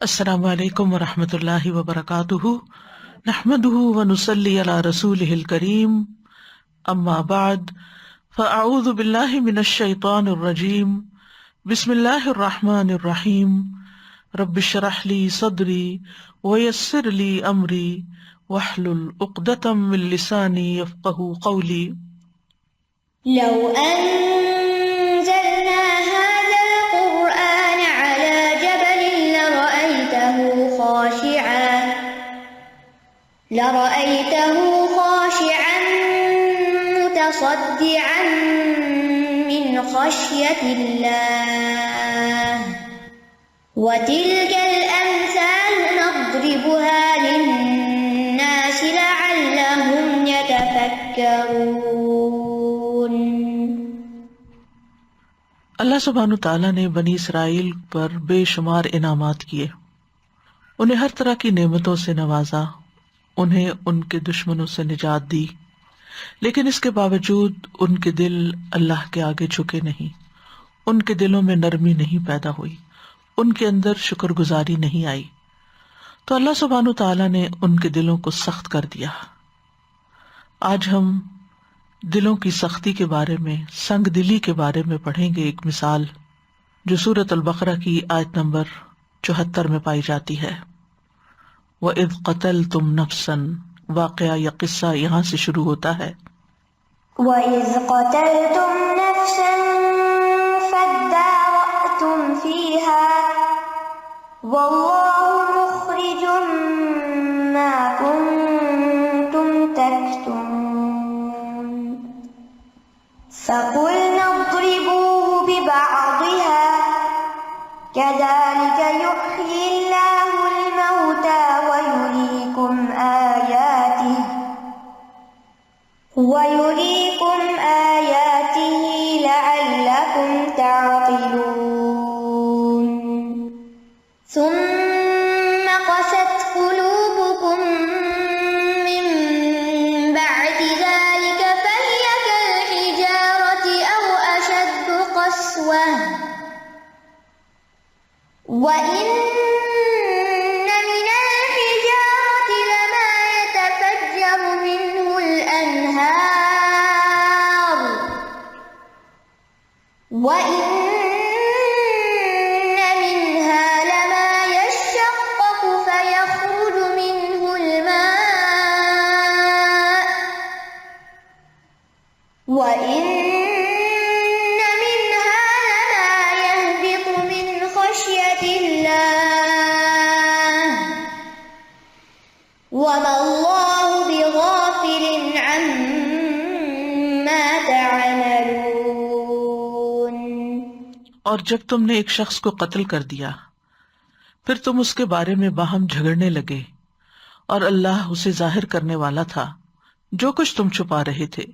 السلام علیکم ورحمۃ اللہ وبرکاتہ، نحمده ونصلی علی رسولہ الکریم، اما بعد فاعوذ باللہ من الشیطان الرجیم، بسم اللہ الرحمن الرحیم، رب اشرح لی صدری ویسر لی امری واحلل عقدۃ من لسانی یفقہوا قولی۔ لو أنزلنا هذا القرآن على جبل لرأيته خاشعا متصدعا من خشية الله وتلك الأمثال نضربها للناس لعلهم يتفكرون۔ اللہ سبحانہ تعالیٰ نے بنی اسرائیل پر بے شمار انعامات کیے، انہیں ہر طرح کی نعمتوں سے نوازا، انہیں ان کے دشمنوں سے نجات دی، لیکن اس کے باوجود ان کے دل اللہ کے آگے جھکے نہیں، ان کے دلوں میں نرمی نہیں پیدا ہوئی، ان کے اندر شکر گزاری نہیں آئی، تو اللہ سبحانہ تعالیٰ نے ان کے دلوں کو سخت کر دیا۔ آج ہم دلوں کی سختی کے بارے میں، سنگ دلی کے بارے میں پڑھیں گے ایک مثال جو سورۃ البقرہ کی آیت نمبر 74 میں پائی جاتی ہے۔ وَإِذْ قَتَلْتُمْ نَفْسًا، واقعہ یا قصہ یہاں سے شروع ہوتا ہے۔ وَإِذْ قَتَلْتُمْ نَفْسًا فَادَّارَأْتُمْ فِيهَا وَاللَّهُ مُخْرِجٌ مَا كُنتُمْ تَكْتُمُونَ فَقُلْنَا اضْرِبُوهُ بِبَعْضِهَا كَذَلِكَ يُحْيِي اللَّهُ الْمَوْتَى وَيُرِيكُمْ آيَاتِهِ لَعَلَّكُمْ تَعْقِلُونَ۔ ثُمَّ قَسَتْ قُلُوبُكُم مِّن بَعْدِ ذَلِكَ فَهِيَ كَالْحِجَارَةِ أَوْ أَشَدُّ قَسْوَةً وَإِنَّ مِنَ الْحِجَارَةِ لَمَا يَتَفَجَّرُ مِنْهُ الْأَنْهَارُ وَإِنَّ مِنْهَا لَمَا يَشَّقَّقُ فَيَخْرُجُ مِنْهُ الْمَاءُ وَإِنَّ مِنْهَا لَمَا يَهْبِطُ مِنْ خَشْيَةِ اللَّهِ وَمَا اللَّهُ بِغَافِلٍ عَمَّا تَعْمَلُونَ۔ اور جب تم نے ایک شخص کو قتل کر دیا، پھر تم اس کے بارے میں باہم جھگڑنے لگے، اور اللہ اسے ظاہر کرنے والا تھا جو کچھ تم چھپا رہے تھے،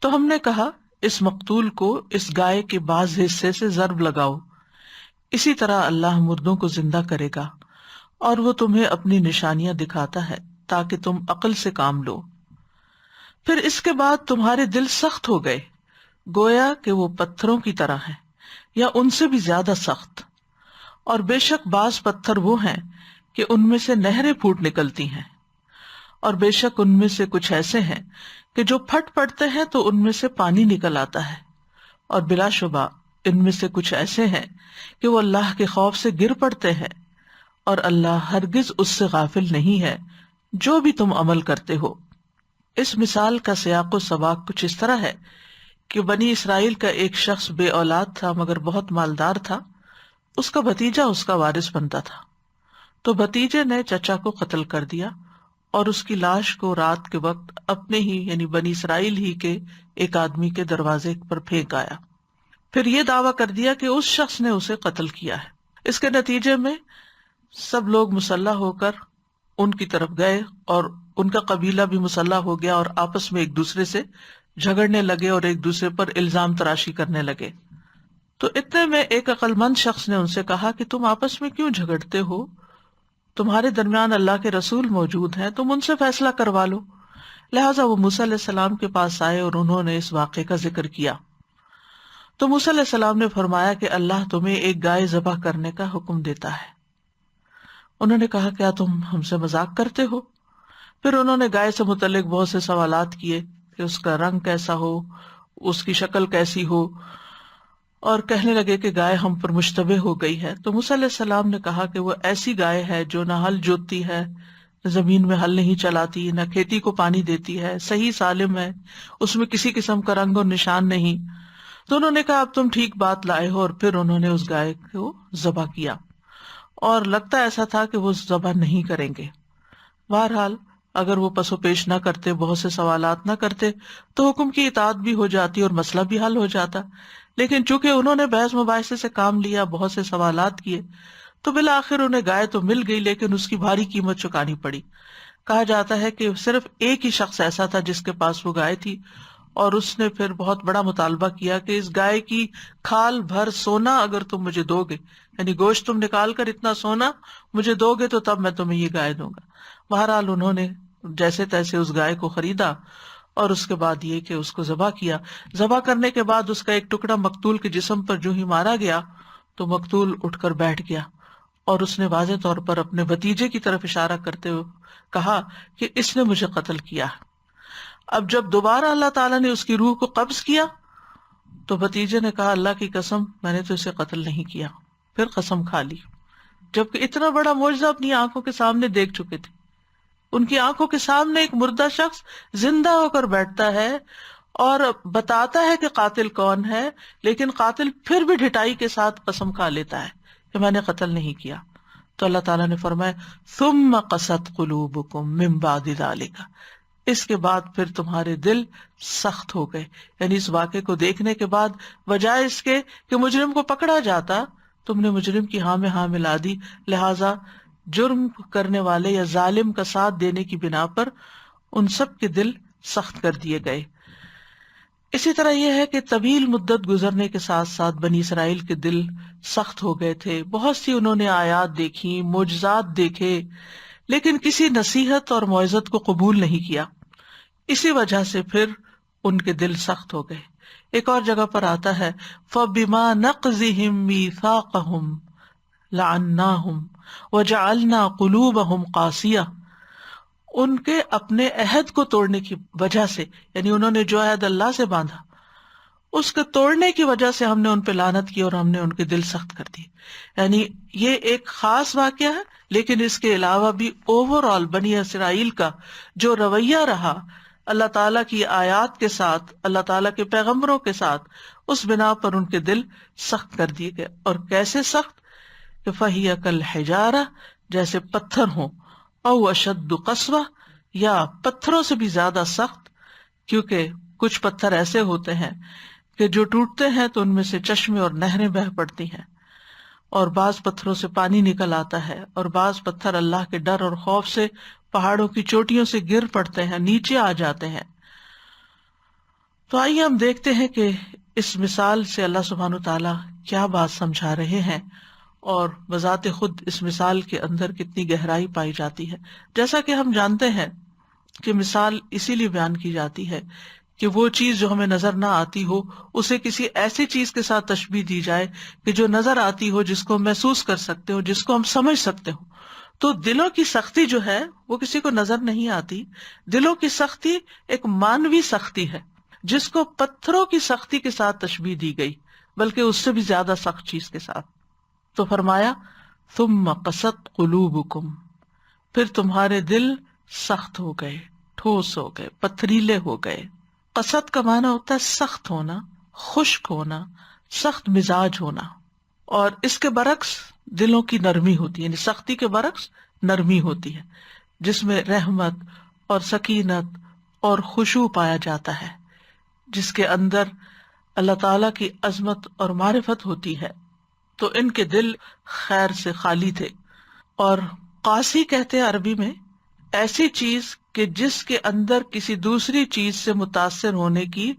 تو ہم نے کہا اس مقتول کو اس گائے کے بعض حصے سے ضرب لگاؤ، اسی طرح اللہ مردوں کو زندہ کرے گا، اور وہ تمہیں اپنی نشانیاں دکھاتا ہے تاکہ تم عقل سے کام لو۔ پھر اس کے بعد تمہارے دل سخت ہو گئے، گویا کہ وہ پتھروں کی طرح ہیں یا ان سے بھی زیادہ سخت، اور بے شک بعض پتھر وہ ہیں کہ ان میں سے نہریں پھوٹ نکلتی ہیں، اور بے شک ان میں سے کچھ ایسے ہیں کہ جو پھٹ پڑتے ہیں تو ان میں سے پانی نکل آتا ہے، اور بلا شبہ ان میں سے کچھ ایسے ہیں کہ وہ اللہ کے خوف سے گر پڑتے ہیں، اور اللہ ہرگز اس سے غافل نہیں ہے جو بھی تم عمل کرتے ہو۔ اس مثال کا سیاق و سباق کچھ اس طرح ہے کہ بنی اسرائیل کا ایک شخص بے اولاد تھا مگر بہت مالدار تھا، اس کا بھتیجا اس کا وارث بنتا تھا، تو بھتیجے نے چچا کو قتل کر دیا اور اس کی لاش کو رات کے وقت اپنے ہی یعنی بنی اسرائیل ہی کے ایک آدمی کے دروازے پر پھینک آیا، پھر یہ دعویٰ کر دیا کہ اس شخص نے اسے قتل کیا ہے۔ اس کے نتیجے میں سب لوگ مسلح ہو کر ان کی طرف گئے، اور ان کا قبیلہ بھی مسلح ہو گیا، اور آپس میں ایک دوسرے سے جھگڑنے لگے اور ایک دوسرے پر الزام تراشی کرنے لگے۔ تو اتنے میں ایک عقل مند شخص نے ان سے کہا کہ تم آپس میں کیوں جھگڑتے ہو؟ تمہارے درمیان اللہ کے رسول موجود ہیں، تم ان سے فیصلہ کروا لو۔ لہٰذا وہ موسیٰ علیہ السلام کے پاس آئے اور انہوں نے اس واقعے کا ذکر کیا، تو موسیٰ علیہ السلام نے فرمایا کہ اللہ تمہیں ایک گائے ذبح کرنے کا حکم دیتا ہے۔ انہوں نے کہا کیا تم ہم سے مذاق کرتے ہو؟ پھر انہوں نے گائے سے متعلق بہت سے سوالات کیے کہ اس کا رنگ کیسا ہو، اس کی شکل کیسی ہو، اور کہنے لگے کہ گائے ہم پر مشتبہ ہو گئی ہے۔ تو موسیٰ علیہ السلام نے کہا کہ وہ ایسی گائے ہے جو نہ ہل جوتتی ہے، زمین میں ہل نہیں چلاتی، نہ کھیتی کو پانی دیتی ہے، صحیح سالم ہے، اس میں کسی قسم کا رنگ اور نشان نہیں۔ تو انہوں نے کہا اب تم ٹھیک بات لائے ہو، اور پھر انہوں نے اس گائے کو ذبح کیا، اور لگتا ایسا تھا کہ وہ ذبح نہیں کریں گے۔ بہرحال اگر وہ پس و پیش نہ کرتے، بہت سے سوالات نہ کرتے، تو حکم کی اطاعت بھی ہو جاتی اور مسئلہ بھی حل ہو جاتا، لیکن چونکہ انہوں نے بحث مباحثے سے کام لیا، بہت سے سوالات کیے، تو بالآخر انہیں گائے تو مل گئی، لیکن اس کی بھاری قیمت چکانی پڑی۔ کہا جاتا ہے کہ صرف ایک ہی شخص ایسا تھا جس کے پاس وہ گائے تھی، اور اس نے پھر بہت بڑا مطالبہ کیا کہ اس گائے کی کھال بھر سونا اگر تم مجھے دو گے، یعنی گوشت تم نکال کر اتنا سونا مجھے دو گے تو تب میں تمہیں یہ گائے دوں گا۔ بہرحال انہوں نے جیسے تیسے اس گائے کو خریدا، اور اس کے بعد یہ کہ اس کو ذبح کیا۔ ذبح کرنے کے بعد اس کا ایک ٹکڑا مقتول کے جسم پر جو ہی مارا گیا تو مقتول اٹھ کر بیٹھ گیا، اور اس نے واضح طور پر اپنے بھتیجے کی طرف اشارہ کرتے ہوئے کہا کہ اس نے مجھے قتل کیا۔ اب جب دوبارہ اللہ تعالیٰ نے اس کی روح کو قبض کیا تو بھتیجے نے کہا اللہ کی قسم میں نے تو اسے قتل نہیں کیا، پھر قسم کھا لی، جبکہ اتنا بڑا معجزہ اپنی آنکھوں کے سامنے دیکھ چکے تھے۔ ان کی آنکھوں کے سامنے ایک مردہ شخص زندہ ہو کر بیٹھتا ہے اور بتاتا ہے کہ قاتل کون ہے، لیکن قاتل پھر بھی ڈھٹائی کے ساتھ قسم کھا لیتا ہے کہ میں نے قتل نہیں کیا۔ تو اللہ تعالیٰ نے فرمایا ثم قست قلوبکم من بعد ذلک، اس کے بعد پھر تمہارے دل سخت ہو گئے، یعنی اس واقعے کو دیکھنے کے بعد بجائے اس کے کہ مجرم کو پکڑا جاتا، تم نے مجرم کی ہاں میں ہاں ملا دی، لہذا جرم کرنے والے یا ظالم کا ساتھ دینے کی بنا پر ان سب کے دل سخت کر دیے گئے۔ اسی طرح یہ ہے کہ طویل مدت گزرنے کے ساتھ ساتھ بنی اسرائیل کے دل سخت ہو گئے تھے، بہت سی انہوں نے آیات دیکھی، معجزات دیکھے، لیکن کسی نصیحت اور موعظت کو قبول نہیں کیا، اسی وجہ سے پھر ان کے دل سخت ہو گئے۔ ایک اور جگہ پر آتا ہے فَبِمَا نَقْضِهِمْ مِيثَاقَهُمْ لَعَنَّاهُمْ وَجَعَلْنَا قُلُوبَهُمْ قَاسِيَةً، ان کے اپنے عہد کو توڑنے کی وجہ سے، یعنی انہوں نے جو عہد اللہ سے باندھا اس کے توڑنے کی وجہ سے ہم نے ان پہ لعنت کی اور ہم نے ان کے دل سخت کر دیے۔ یعنی یہ ایک خاص واقعہ ہے، لیکن اس کے علاوہ بھی اوور آل بنی اسرائیل کا جو رویہ رہا اللہ تعالیٰ کی آیات کے ساتھ، اللہ تعالیٰ کے پیغمبروں کے ساتھ، اس بنا پر ان کے دل سخت کر دیے گئے۔ اور کیسے سخت؟ کہ فَهِيَ كَالْحِجَارَةِ، جیسے پتھر ہوں، او اشد قسوہ، یا پتھروں سے بھی زیادہ سخت، کیونکہ کچھ پتھر ایسے ہوتے ہیں کہ جو ٹوٹتے ہیں تو ان میں سے چشمے اور نہریں بہہ پڑتی ہیں، اور بعض پتھروں سے پانی نکل آتا ہے، اور بعض پتھر اللہ کے ڈر اور خوف سے پہاڑوں کی چوٹیوں سے گر پڑتے ہیں، نیچے آ جاتے ہیں۔ تو آئیے ہم دیکھتے ہیں کہ اس مثال سے اللہ سبحانہ تعالیٰ کیا بات سمجھا رہے ہیں، اور بذات خود اس مثال کے اندر کتنی گہرائی پائی جاتی ہے۔ جیسا کہ ہم جانتے ہیں کہ مثال اسی لیے بیان کی جاتی ہے کہ وہ چیز جو ہمیں نظر نہ آتی ہو اسے کسی ایسی چیز کے ساتھ تشبیہ دی جائے کہ جو نظر آتی ہو، جس کو ہم محسوس کر سکتے ہو، جس کو ہم سمجھ سکتے ہو۔ تو دلوں کی سختی جو ہے وہ کسی کو نظر نہیں آتی، دلوں کی سختی ایک مانوی سختی ہے جس کو پتھروں کی سختی کے ساتھ تشبیہ دی گئی، بلکہ اس سے بھی زیادہ سخت چیز کے ساتھ۔ تو فرمایا ثم قست قلوبکم، پھر تمہارے دل سخت ہو گئے، ٹھوس ہو گئے، پتھریلے ہو گئے۔ قسط کا معنی ہوتا ہے سخت ہونا، خشک ہونا، سخت مزاج ہونا، اور اس کے برعکس دلوں کی نرمی ہوتی ہے، یعنی سختی کے برعکس نرمی ہوتی ہے جس میں رحمت اور سکینت اور خشوع پایا جاتا ہے، جس کے اندر اللہ تعالی کی عظمت اور معرفت ہوتی ہے۔ تو ان کے دل خیر سے خالی تھے۔ اور قاسی کہتے ہیں عربی میں ایسی چیز کہ جس کے اندر کسی دوسری چیز سے متاثر ہونے کی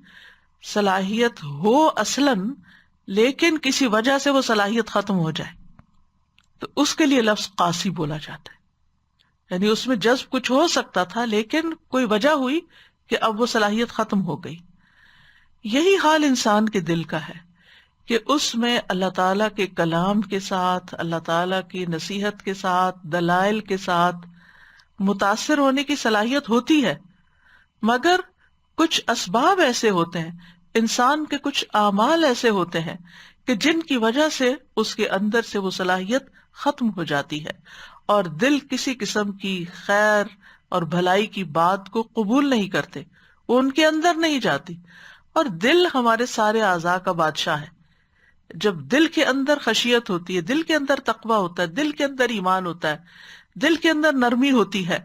صلاحیت ہو اصلاً، لیکن کسی وجہ سے وہ صلاحیت ختم ہو جائے، تو اس کے لیے لفظ قاسی بولا جاتا ہے۔ یعنی اس میں جذب کچھ ہو سکتا تھا، لیکن کوئی وجہ ہوئی کہ اب وہ صلاحیت ختم ہو گئی۔ یہی حال انسان کے دل کا ہے کہ اس میں اللہ تعالیٰ کے کلام کے ساتھ، اللہ تعالیٰ کی نصیحت کے ساتھ، دلائل کے ساتھ متاثر ہونے کی صلاحیت ہوتی ہے، مگر کچھ اسباب ایسے ہوتے ہیں، انسان کے کچھ اعمال ایسے ہوتے ہیں کہ جن کی وجہ سے اس کے اندر سے وہ صلاحیت ختم ہو جاتی ہے، اور دل کسی قسم کی خیر اور بھلائی کی بات کو قبول نہیں کرتے، وہ ان کے اندر نہیں جاتی۔ اور دل ہمارے سارے اعضاء کا بادشاہ ہے۔ جب دل کے اندر خشیت ہوتی ہے، دل کے اندر تقویٰ ہوتا ہے، دل کے اندر ایمان ہوتا ہے، دل کے اندر نرمی ہوتی ہے،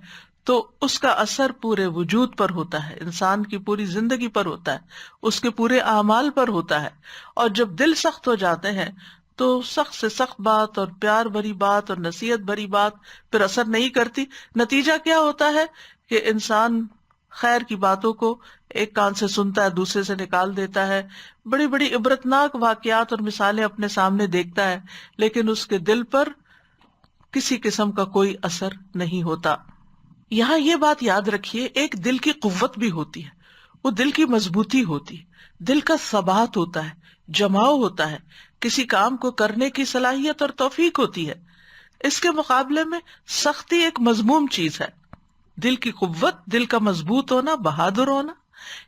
تو اس کا اثر پورے وجود پر ہوتا ہے، انسان کی پوری زندگی پر ہوتا ہے، اس کے پورے اعمال پر ہوتا ہے۔ اور جب دل سخت ہو جاتے ہیں تو سخت سے سخت بات اور پیار بھری بات اور نصیحت بھری بات پھر اثر نہیں کرتی۔ نتیجہ کیا ہوتا ہے کہ انسان خیر کی باتوں کو ایک کان سے سنتا ہے، دوسرے سے نکال دیتا ہے، بڑی بڑی عبرتناک واقعات اور مثالیں اپنے سامنے دیکھتا ہے، لیکن اس کے دل پر کسی قسم کا کوئی اثر نہیں ہوتا۔ یہاں یہ بات یاد رکھیے، ایک دل کی قوت بھی ہوتی ہے، وہ دل کی مضبوطی ہوتی ہے، دل کا ثبات ہوتا ہے، جماؤ ہوتا ہے، کسی کام کو کرنے کی صلاحیت اور توفیق ہوتی ہے۔ اس کے مقابلے میں سختی ایک مذموم چیز ہے۔ دل کی قوت، دل کا مضبوط ہونا، بہادر ہونا،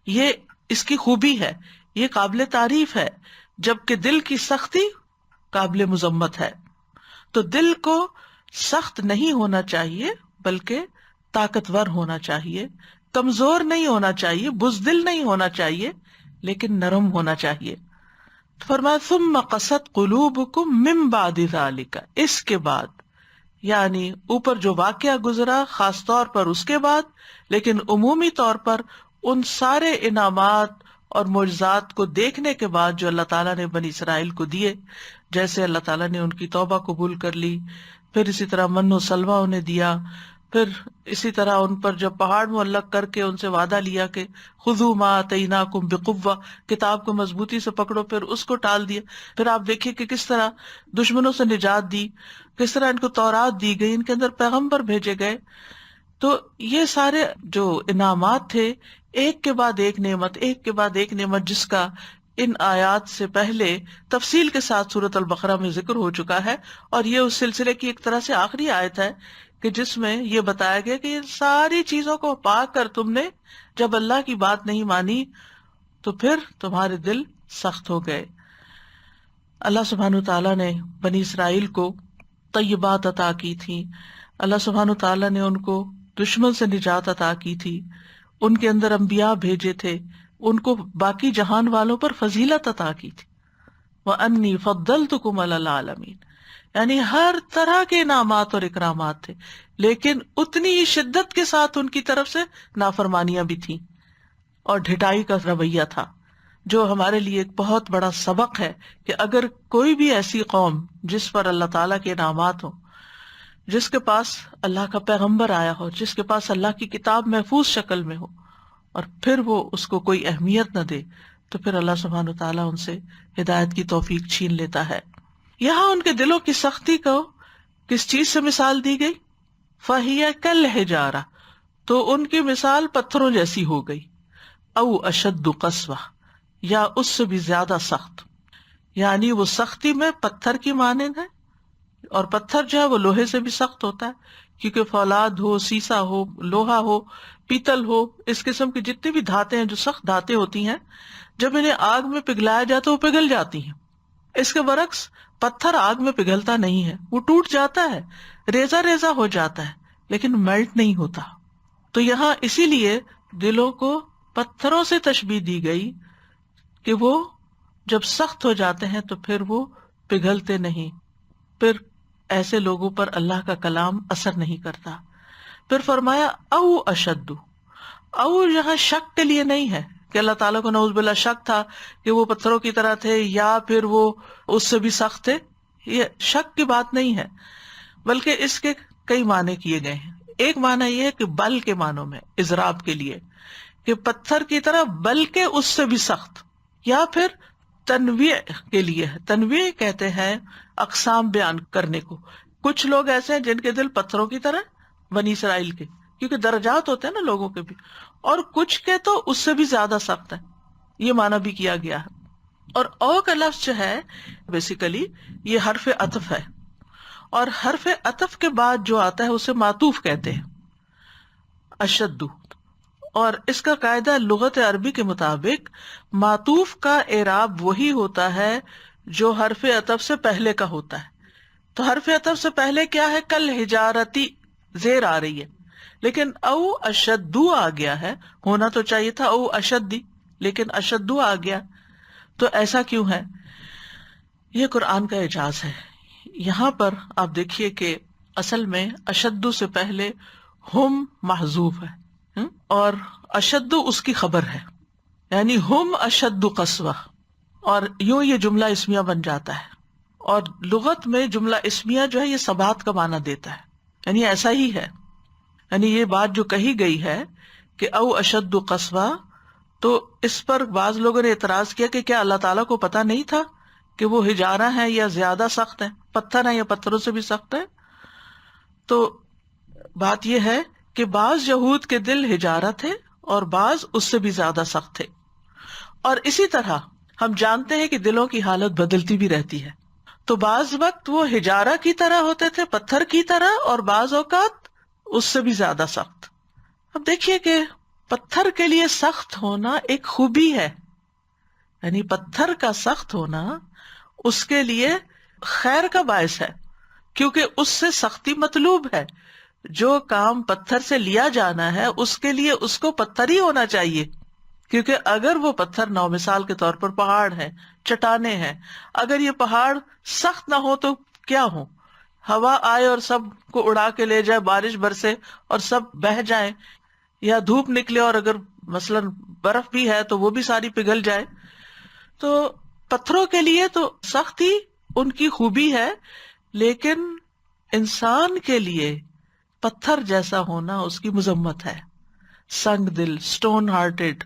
یہ اس کی خوبی ہے، یہ قابل تعریف ہے، جبکہ دل کی سختی قابل مذمت ہے۔ تو دل کو سخت نہیں ہونا چاہیے بلکہ طاقتور ہونا چاہیے، کمزور نہیں ہونا چاہیے، بزدل نہیں ہونا چاہیے، لیکن نرم ہونا چاہیے۔ فرمایا ثم قست قلوبکم من بعد ذلک، اس کے بعد، یعنی اوپر جو واقعہ گزرا خاص طور پر اس کے بعد، لیکن عمومی طور پر ان سارے انعامات اور معجزات کو دیکھنے کے بعد جو اللہ تعالیٰ نے بنی اسرائیل کو دیے، جیسے اللہ تعالیٰ نے ان کی توبہ قبول کر لی، پھر اسی طرح من و سلوہ انہیں دیا، پھر اسی طرح ان پر جب پہاڑ معلق کر کے ان سے وعدہ لیا کہ خذوا ما آتیناکم بقوہ، کتاب کو مضبوطی سے پکڑو، پھر اس کو ٹال دیا۔ پھر آپ دیکھیے کہ کس طرح دشمنوں سے نجات دی، کس طرح ان کو تورات دی گئی، ان کے اندر پیغمبر بھیجے گئے۔ تو یہ سارے جو انعامات تھے، ایک کے بعد ایک نعمت، ایک کے بعد ایک نعمت، جس کا ان آیات سے پہلے تفصیل کے ساتھ سورۃ البقرہ میں ذکر ہو چکا ہے، اور یہ اس سلسلے کی ایک طرح سے آخری آیت ہے کہ جس میں یہ بتایا گیا کہ ان ساری چیزوں کو پا کر تم نے جب اللہ کی بات نہیں مانی تو پھر تمہارے دل سخت ہو گئے۔ اللہ سبحانہ تعالیٰ نے بنی اسرائیل کو طیبات عطا کی تھی، اللہ سبحانہ تعالیٰ نے ان کو دشمن سے نجات عطا کی تھی، ان کے اندر انبیاء بھیجے تھے، ان کو باقی جہان والوں پر فضیلت عطا کی تھی۔ وَأَنِّي فَضَّلْتُكُمْ عَلَى الْعَالَمِينَ، یعنی ہر طرح کے انعامات اور اکرامات تھے، لیکن اتنی ہی شدت کے ساتھ ان کی طرف سے نافرمانیاں بھی تھیں اور ڈھٹائی کا رویہ تھا، جو ہمارے لیے ایک بہت بڑا سبق ہے کہ اگر کوئی بھی ایسی قوم جس پر اللہ تعالیٰ کے انعامات ہوں، جس کے پاس اللہ کا پیغمبر آیا ہو، جس کے پاس اللہ کی کتاب محفوظ شکل میں ہو، اور پھر وہ اس کو کوئی اہمیت نہ دے، تو پھر اللہ سبحانہ وتعالیٰ ان سے ہدایت کی توفیق چھین لیتا ہے۔ یہاں ان کے دلوں کی سختی کو کس چیز سے مثال دی گئی؟ فَهِيَ كَالْحِجَارَةِ، تو ان کی مثال پتھروں جیسی ہو گئی، او اشد قسوہ، یا اس سے بھی زیادہ سخت، یعنی وہ سختی میں پتھر کی مانند ہے، اور پتھر جو ہے وہ لوہے سے بھی سخت ہوتا ہے، کیونکہ فولاد ہو، سیسا ہو، لوہا ہو، پیتل ہو، اس قسم کی جتنی بھی دھاتیں ہیں جو سخت دھاتیں ہوتی ہیں، جب انہیں آگ میں پگھلایا جائے تو وہ پگھل جاتی ہیں۔ اس کے برعکس پتھر آگ میں پگھلتا نہیں ہے، وہ ٹوٹ جاتا ہے، ریزہ ریزہ ہو جاتا ہے، لیکن میلٹ نہیں ہوتا۔ تو یہاں اسی لیے دلوں کو پتھروں سے تشبیہ دی گئی کہ وہ جب سخت ہو جاتے ہیں تو پھر وہ پگھلتے نہیں، پھر ایسے لوگوں پر اللہ کا کلام اثر نہیں کرتا۔ پھر فرمایا او اشد، او یہاں شک کے لیے نہیں ہے کہ اللہ تعالیٰ کو نعوذ باللہ شک تھا کہ وہ پتھروں کی طرح تھے یا پھر وہ اس سے بھی سخت تھے، یہ شک کی بات نہیں ہے، بلکہ اس کے کئی معنی کیے گئے ہیں۔ ایک معنی یہ ہے کہ بل کے معنوں میں اضراب کے لیے، کہ پتھر کی طرح بلکہ اس سے بھی سخت، یا پھر تنویع کے لیے، تنویع کہتے ہیں اقسام بیان کرنے کو۔ کچھ لوگ ایسے ہیں جن کے دل پتھروں کی طرح، بنی اسرائیل کے، کیونکہ درجات ہوتے ہیں نا لوگوں کے بھی، اور کچھ کے تو اس سے بھی زیادہ سخت ہے، یہ معنی بھی کیا گیا ہے۔ اور او کا لفظ جو ہے بیسیکلی یہ حرف عطف ہے، اور حرف عطف کے بعد جو آتا ہے اسے معطوف کہتے ہیں، اشدو. اور اس کا قاعدہ لغت عربی کے مطابق معطوف کا اعراب وہی ہوتا ہے جو حرف عطف سے پہلے کا ہوتا ہے. تو حرف عطف سے پہلے کیا ہے؟ کل حجارتی زیر آ رہی ہے، لیکن او اشدو آ گیا ہے. ہونا تو چاہیے تھا او اشدی، لیکن اشدو آ گیا. تو ایسا کیوں ہے؟ یہ قرآن کا اعجاز ہے. یہاں پر آپ دیکھیے کہ اصل میں اشدو سے پہلے ہم محذوف ہے، اور اشدو اس کی خبر ہے، یعنی ہم اشد قسوہ، اور یوں یہ جملہ اسمیہ بن جاتا ہے. اور لغت میں جملہ اسمیہ جو ہے یہ ثبات کا معنی دیتا ہے، یعنی ایسا ہی ہے. یعنی یہ بات جو کہی گئی ہے کہ او اشد قسوہ، تو اس پر بعض لوگوں نے اعتراض کیا کہ کیا اللہ تعالیٰ کو پتا نہیں تھا کہ وہ حجارہ ہیں یا زیادہ سخت ہیں، پتھر ہیں یا پتھروں سے بھی سخت ہیں؟ تو بات یہ ہے کہ بعض یہود کے دل حجارہ تھے اور بعض اس سے بھی زیادہ سخت تھے. اور اسی طرح ہم جانتے ہیں کہ دلوں کی حالت بدلتی بھی رہتی ہے. تو بعض وقت وہ حجارہ کی طرح ہوتے تھے، پتھر کی طرح، اور بعض اوقات اس سے بھی زیادہ سخت. اب دیکھیے کہ پتھر کے لیے سخت ہونا ایک خوبی ہے، یعنی پتھر کا سخت ہونا اس کے لیے خیر کا باعث ہے، کیونکہ اس سے سختی مطلوب ہے. جو کام پتھر سے لیا جانا ہے اس کے لیے اس کو پتھر ہی ہونا چاہیے، کیونکہ اگر وہ پتھر نو مثال کے طور پر پہاڑ ہے، چٹانیں ہیں، اگر یہ پہاڑ سخت نہ ہو تو کیا ہو؟ ہوا آئے اور سب کو اڑا کے لے جائے، بارش برسے اور سب بہہ جائیں، یا دھوپ نکلے اور اگر مثلاً برف بھی ہے تو وہ بھی ساری پگھل جائے. تو پتھروں کے لیے تو سختی ان کی خوبی ہے، لیکن انسان کے لیے پتھر جیسا ہونا اس کی مذمت ہے. سنگ دل، اسٹون ہارٹیڈ.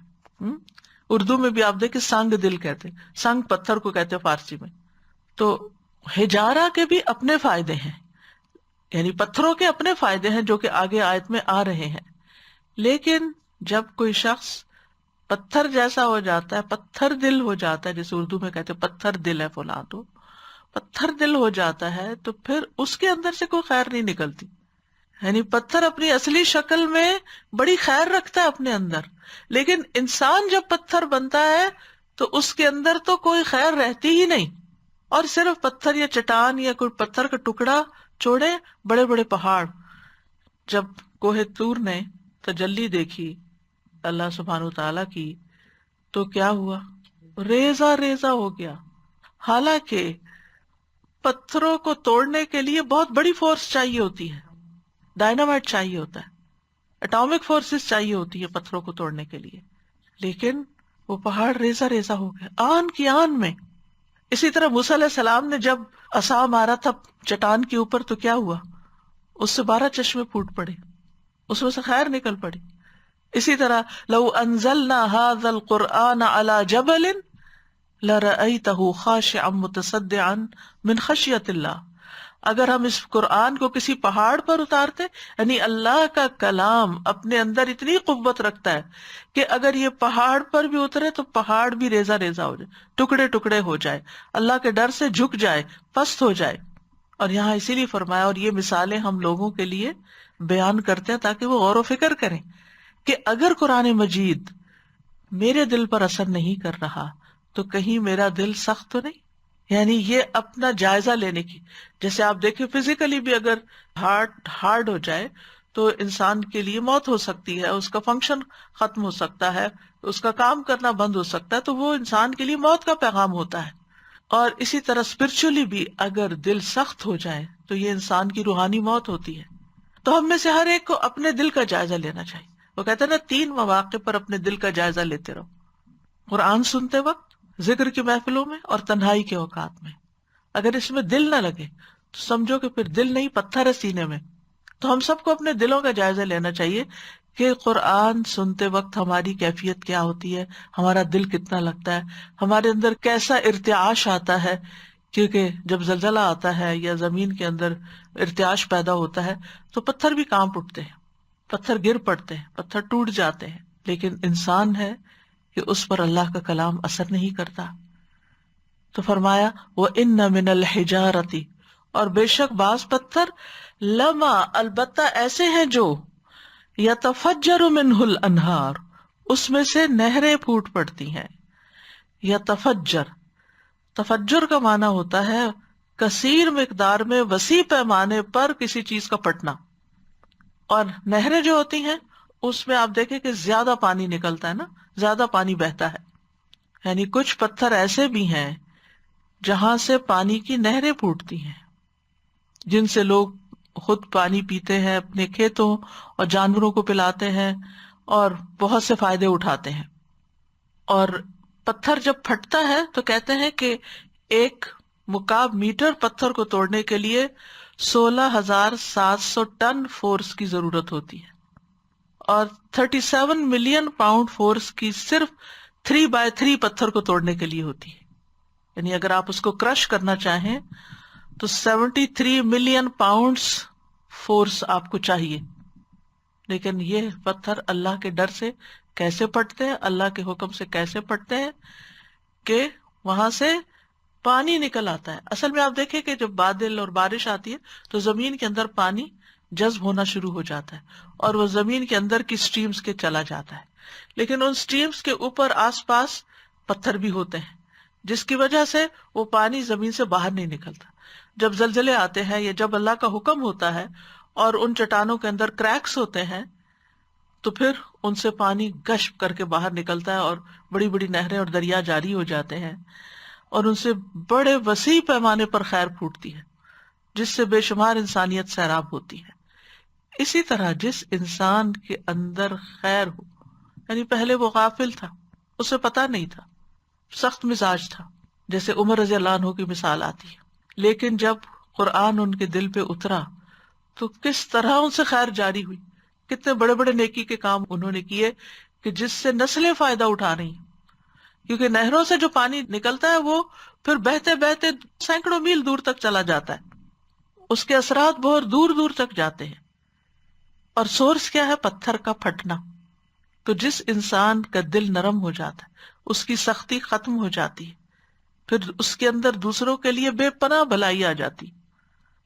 اردو میں بھی آپ دیکھیں سنگ دل کہتے، سنگ پتھر کو کہتے فارسی میں. تو حجارہ کے بھی اپنے فائدے ہیں، یعنی پتھروں کے اپنے فائدے ہیں جو کہ آگے آیت میں آ رہے ہیں. لیکن جب کوئی شخص پتھر جیسا ہو جاتا ہے، پتھر دل ہو جاتا ہے، جیسے اردو میں کہتے پتھر دل ہے فلاں، تو پتھر دل ہو جاتا ہے تو پھر اس کے اندر سے کوئی خیر نہیں نکلتی. یعنی پتھر اپنی اصلی شکل میں بڑی خیر رکھتا ہے اپنے اندر، لیکن انسان جب پتھر بنتا ہے تو اس کے اندر تو کوئی خیر رہتی ہی نہیں، اور صرف پتھر یا چٹان یا کوئی پتھر کا ٹکڑا چھوڑے بڑے بڑے پہاڑ. جب کوہ طور نے تجلی دیکھی اللہ سبحانہ وتعالیٰ کی تو کیا ہوا؟ ریزہ ریزہ ہو گیا. حالانکہ پتھروں کو توڑنے کے لیے بہت بڑی فورس چاہیے ہوتی ہے، ڈائنامائٹ چاہیے ہوتا ہے، اٹامک فورسز چاہیے ہوتی ہے پتھروں کو توڑنے کے لیے، لیکن وہ پہاڑ ریزہ ریزہ ہو گیا آن کی آن میں. اسی طرح موسیٰ علیہ السلام نے جب عصا مارا تھا چٹان کے اوپر تو کیا ہوا؟ اس سے 12 چشمے پھوٹ پڑے، اس میں سے خیر نکل پڑی. اسی طرح لو انزلنا هذا القرآن على جبل لرأيته خاشعا متصدعا من خشیۃ اللہ. اگر ہم اس قرآن کو کسی پہاڑ پر اتارتے، یعنی اللہ کا کلام اپنے اندر اتنی قوت رکھتا ہے کہ اگر یہ پہاڑ پر بھی اترے تو پہاڑ بھی ریزہ ریزہ ہو جائے، ٹکڑے ٹکڑے ہو جائے، اللہ کے ڈر سے جھک جائے، پست ہو جائے. اور یہاں اسی لیے فرمایا، اور یہ مثالیں ہم لوگوں کے لیے بیان کرتے ہیں تاکہ وہ غور و فکر کریں کہ اگر قرآن مجید میرے دل پر اثر نہیں کر رہا تو کہیں میرا دل سخت تو نہیں. یعنی یہ اپنا جائزہ لینے کی، جیسے آپ دیکھیں فزیکلی بھی اگر ہارٹ ہارڈ ہو جائے تو انسان کے لیے موت ہو سکتی ہے، اس کا فنکشن ختم ہو سکتا ہے، اس کا کام کرنا بند ہو سکتا ہے، تو وہ انسان کے لیے موت کا پیغام ہوتا ہے. اور اسی طرح اسپرچولی بھی اگر دل سخت ہو جائے تو یہ انسان کی روحانی موت ہوتی ہے. تو ہم میں سے ہر ایک کو اپنے دل کا جائزہ لینا چاہیے. وہ کہتے ہیں نا 3 مواقع پر اپنے دل کا جائزہ لیتے رہو، قرآن سنتے وقت، ذکر کی محفلوں میں، اور تنہائی کے اوقات میں. اگر اس میں دل نہ لگے تو سمجھو کہ پھر دل نہیں پتھر ہے سینے میں. تو ہم سب کو اپنے دلوں کا جائزہ لینا چاہیے کہ قرآن سنتے وقت ہماری کیفیت کیا ہوتی ہے، ہمارا دل کتنا لگتا ہے، ہمارے اندر کیسا ارتعاش آتا ہے. کیونکہ جب زلزلہ آتا ہے یا زمین کے اندر ارتعاش پیدا ہوتا ہے تو پتھر بھی کانپ اٹھتے ہیں، پتھر گر پڑتے ہیں، پتھر ٹوٹ جاتے ہیں. لیکن انسان ہے کہ اس پر اللہ کا کلام اثر نہیں کرتا. تو فرمایا وَإِنَّ مِنَ الْحِجَارَةِ، اور بے شک بعض پتھر لما البتہ ایسے ہیں جو یتفجر منہ الانہار، اس میں سے نہریں پھوٹ پڑتی ہیں. یتفجر، تفجر کا معنی ہوتا ہے کثیر مقدار میں وسیع پیمانے پر کسی چیز کا پھٹنا. اور نہریں جو ہوتی ہیں اس میں آپ دیکھیں کہ زیادہ پانی نکلتا ہے نا، زیادہ پانی بہتا ہے. یعنی کچھ پتھر ایسے بھی ہیں جہاں سے پانی کی نہریں پھوٹتی ہیں، جن سے لوگ خود پانی پیتے ہیں، اپنے کھیتوں اور جانوروں کو پلاتے ہیں اور بہت سے فائدے اٹھاتے ہیں. اور پتھر جب پھٹتا ہے تو کہتے ہیں کہ ایک مکعب میٹر پتھر کو توڑنے کے لیے 16,700 ٹن فورس کی ضرورت ہوتی ہے، اور 37 ملین پاؤنڈ فورس کی صرف 3/3 پتھر کو توڑنے کے لیے ہوتی ہے. یعنی اگر آپ اس کو کرش کرنا چاہیں تو 73 ملین پاؤنڈز فورس آپ کو چاہیے. لیکن یہ پتھر اللہ کے ڈر سے کیسے پھٹتے ہیں، اللہ کے حکم سے کیسے پھٹتے ہیں کہ وہاں سے پانی نکل آتا ہے. اصل میں آپ دیکھیں کہ جب بادل اور بارش آتی ہے تو زمین کے اندر پانی جذب ہونا شروع ہو جاتا ہے اور وہ زمین کے اندر کی سٹریمز کے چلا جاتا ہے. لیکن ان سٹریمز کے اوپر آس پاس پتھر بھی ہوتے ہیں جس کی وجہ سے وہ پانی زمین سے باہر نہیں نکلتا. جب زلزلے آتے ہیں یا جب اللہ کا حکم ہوتا ہے اور ان چٹانوں کے اندر کریکس ہوتے ہیں تو پھر ان سے پانی گشپ کر کے باہر نکلتا ہے اور بڑی بڑی نہریں اور دریا جاری ہو جاتے ہیں، اور ان سے بڑے وسیع پیمانے پر خیر پھوٹتی ہے جس سے بے شمار انسانیت سیراب ہوتی ہے. اسی طرح جس انسان کے اندر خیر ہو، یعنی پہلے وہ غافل تھا، اسے پتا نہیں تھا، سخت مزاج تھا، جیسے عمر رضی اللہ عنہ کی مثال آتی ہے، لیکن جب قرآن ان کے دل پہ اترا تو کس طرح ان سے خیر جاری ہوئی، کتنے بڑے بڑے نیکی کے کام انہوں نے کیے کہ جس سے نسلیں فائدہ اٹھا رہی ہیں. کیونکہ نہروں سے جو پانی نکلتا ہے وہ پھر بہتے بہتے سینکڑوں میل دور تک چلا جاتا ہے، اس کے اثرات بہت دور دور تک جاتے ہیں. اور سورس کیا ہے؟ پتھر کا پھٹنا. تو جس انسان کا دل نرم ہو جاتا ہے، اس کی سختی ختم ہو جاتی ہے، پھر اس کے اندر دوسروں کے لیے بے پناہ بھلائی آ جاتی،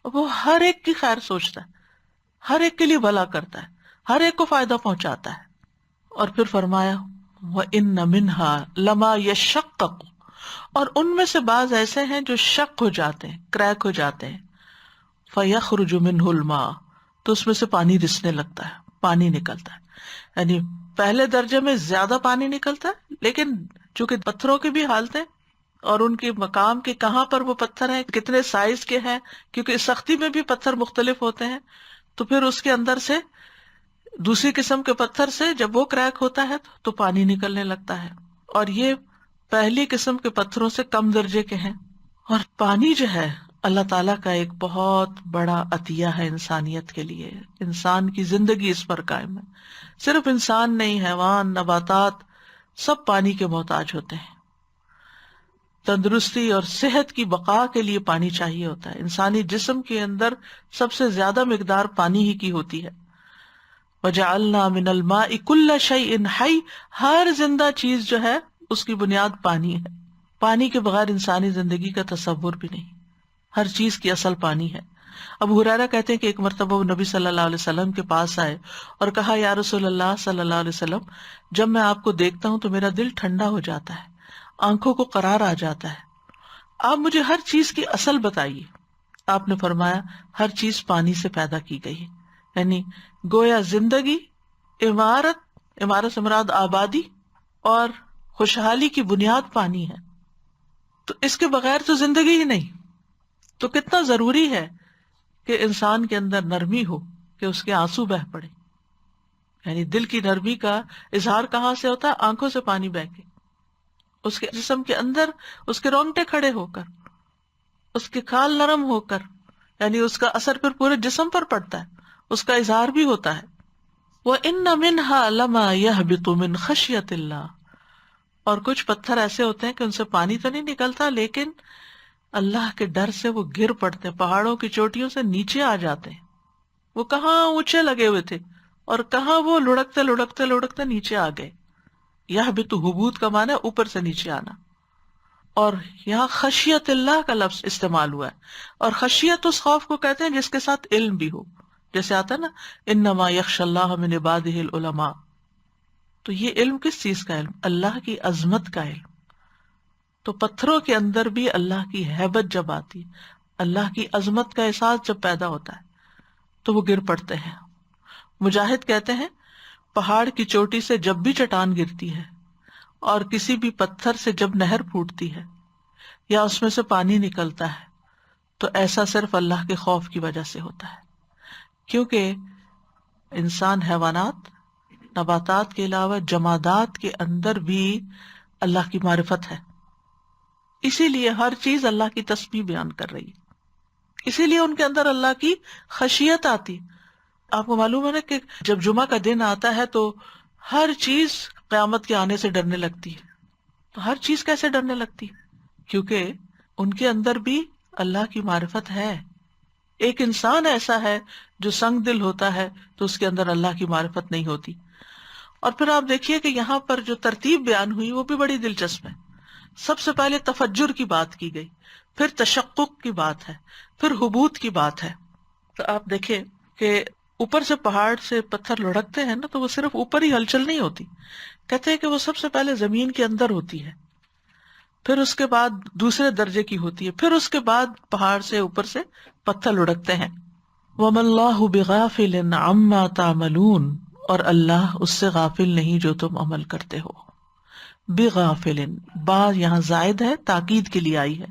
وہ ہر ایک کی خیر سوچتا ہے، ہر ایک کے لیے بھلا کرتا ہے، ہر ایک کو فائدہ پہنچاتا ہے. اور پھر فرمایا وَإِنَّ مِنْهَا لَمَا يَشَّقَّقُ، اور ان میں سے بعض ایسے ہیں جو شق ہو جاتے ہیں، کریک ہو جاتے ہیں. فَيَخْرُجُ مِنْهُ الْمَاءُ، تو اس میں سے پانی رسنے لگتا ہے، پانی نکلتا ہے. یعنی پہلے درجے میں زیادہ پانی نکلتا ہے، لیکن چونکہ پتھروں کی بھی حالتیں اور ان کے مقام کے کہاں پر وہ پتھر ہیں، کتنے سائز کے ہیں، کیونکہ اس سختی میں بھی پتھر مختلف ہوتے ہیں، تو پھر اس کے اندر سے دوسری قسم کے پتھر سے جب وہ کریک ہوتا ہے تو پانی نکلنے لگتا ہے. اور یہ پہلی قسم کے پتھروں سے کم درجے کے ہیں. اور پانی جو ہے اللہ تعالیٰ کا ایک بہت بڑا عطیہ ہے انسانیت کے لیے. انسان کی زندگی اس پر قائم ہے. صرف انسان نہیں، حیوان، نباتات سب پانی کے محتاج ہوتے ہیں. تندرستی اور صحت کی بقا کے لیے پانی چاہیے ہوتا ہے. انسانی جسم کے اندر سب سے زیادہ مقدار پانی ہی کی ہوتی ہے. وَجَعَلْنَا مِنَ الْمَاءِ كُلَّ شَيْءٍ حَيٍّ، ہر زندہ چیز جو ہے اس کی بنیاد پانی ہے. پانی کے بغیر انسانی زندگی کا تصور بھی نہیں. ہر چیز کی اصل پانی ہے. ابو ہریرہ کہتے ہیں کہ ایک مرتبہ وہ نبی صلی اللہ علیہ وسلم کے پاس آئے اور کہا یا رسول اللہ صلی اللہ علیہ وسلم، جب میں آپ کو دیکھتا ہوں تو میرا دل ٹھنڈا ہو جاتا ہے، آنکھوں کو قرار آ جاتا ہے. آپ مجھے ہر چیز کی اصل بتائیے. آپ نے فرمایا ہر چیز پانی سے پیدا کی گئی ہے. یعنی گویا زندگی، عمارت سے مراد آبادی اور خوشحالی کی بنیاد پانی ہے. تو اس کے بغیر تو زندگی ہی نہیں. تو کتنا ضروری ہے کہ انسان کے اندر نرمی ہو، کہ اس کے آنسو بہ پڑے. یعنی دل کی نرمی کا اظہار کہاں سے ہوتا ہے؟ آنکھوں سے پانی بہ کے، اس کے جسم کے اندر اس کے رونگٹے کھڑے ہو کر، اس کے کھال نرم ہو کر، یعنی اس کا اثر پھر پورے جسم پر پڑتا ہے، اس کا اظہار بھی ہوتا ہے. وَإِنَّ مِنْهَا لَمَا يَهْبِطُ مِنْ خَشْيَةِ اللَّهِ، اور کچھ پتھر ایسے ہوتے ہیں کہ ان سے پانی تو نہیں نکلتا لیکن اللہ کے ڈر سے وہ گر پڑتے ہیں، پہاڑوں کی چوٹیوں سے نیچے آ جاتے ہیں. وہ کہاں اونچے لگے ہوئے تھے اور کہاں وہ لڑکتے لڑکتے لڑکتے نیچے آ گئے. یہبط، حبوط کا معنی ہے اوپر سے نیچے آنا. اور یہاں خشیت اللہ کا لفظ استعمال ہوا ہے، اور خشیت اس خوف کو کہتے ہیں جس کے ساتھ علم بھی ہو، جیسے آتا ہے نا انما یخشی اللہ من عبادہ العلماء. تو یہ علم کس چیز کا علم؟ اللہ کی عظمت کا علم. تو پتھروں کے اندر بھی اللہ کی ہیبت جب آتی، اللہ کی عظمت کا احساس جب پیدا ہوتا ہے تو وہ گر پڑتے ہیں. مجاہد کہتے ہیں پہاڑ کی چوٹی سے جب بھی چٹان گرتی ہے اور کسی بھی پتھر سے جب نہر پھوٹتی ہے یا اس میں سے پانی نکلتا ہے تو ایسا صرف اللہ کے خوف کی وجہ سے ہوتا ہے، کیونکہ انسان، حیوانات، نباتات کے علاوہ جمادات کے اندر بھی اللہ کی معرفت ہے. اسی لیے ہر چیز اللہ کی تسبیح بیان کر رہی ہے، اسی لیے ان کے اندر اللہ کی خشیت آتی. آپ کو معلوم ہے نا کہ جب جمعہ کا دن آتا ہے تو ہر چیز قیامت کے آنے سے ڈرنے لگتی ہے. تو ہر چیز کیسے ڈرنے لگتی؟ کیونکہ ان کے اندر بھی اللہ کی معرفت ہے. ایک انسان ایسا ہے جو سنگ دل ہوتا ہے تو اس کے اندر اللہ کی معرفت نہیں ہوتی. اور پھر آپ دیکھیے کہ یہاں پر جو ترتیب بیان ہوئی وہ بھی بڑی دلچسپ ہے. سب سے پہلے تفجر کی بات کی گئی، پھر تشقق کی بات ہے، پھر حبوط کی بات ہے. تو آپ دیکھیں کہ اوپر سے پہاڑ سے پتھر لڑکتے ہیں نا تو وہ صرف اوپر ہی ہلچل نہیں ہوتی، کہتے ہیں کہ وہ سب سے پہلے زمین کے اندر ہوتی ہے، پھر اس کے بعد دوسرے درجے کی ہوتی ہے، پھر اس کے بعد پہاڑ سے اوپر سے پتھر لڑکتے ہیں. وَمَا اللَّهُ بِغَافِلٍ عَمَّا تَعْمَلُونَ، اور اللہ اس سے غافل نہیں جو تم عمل کرتے ہو. بِغَافِلٍ، با یہاں زائد ہے، تاکید کے لیے آئی ہے،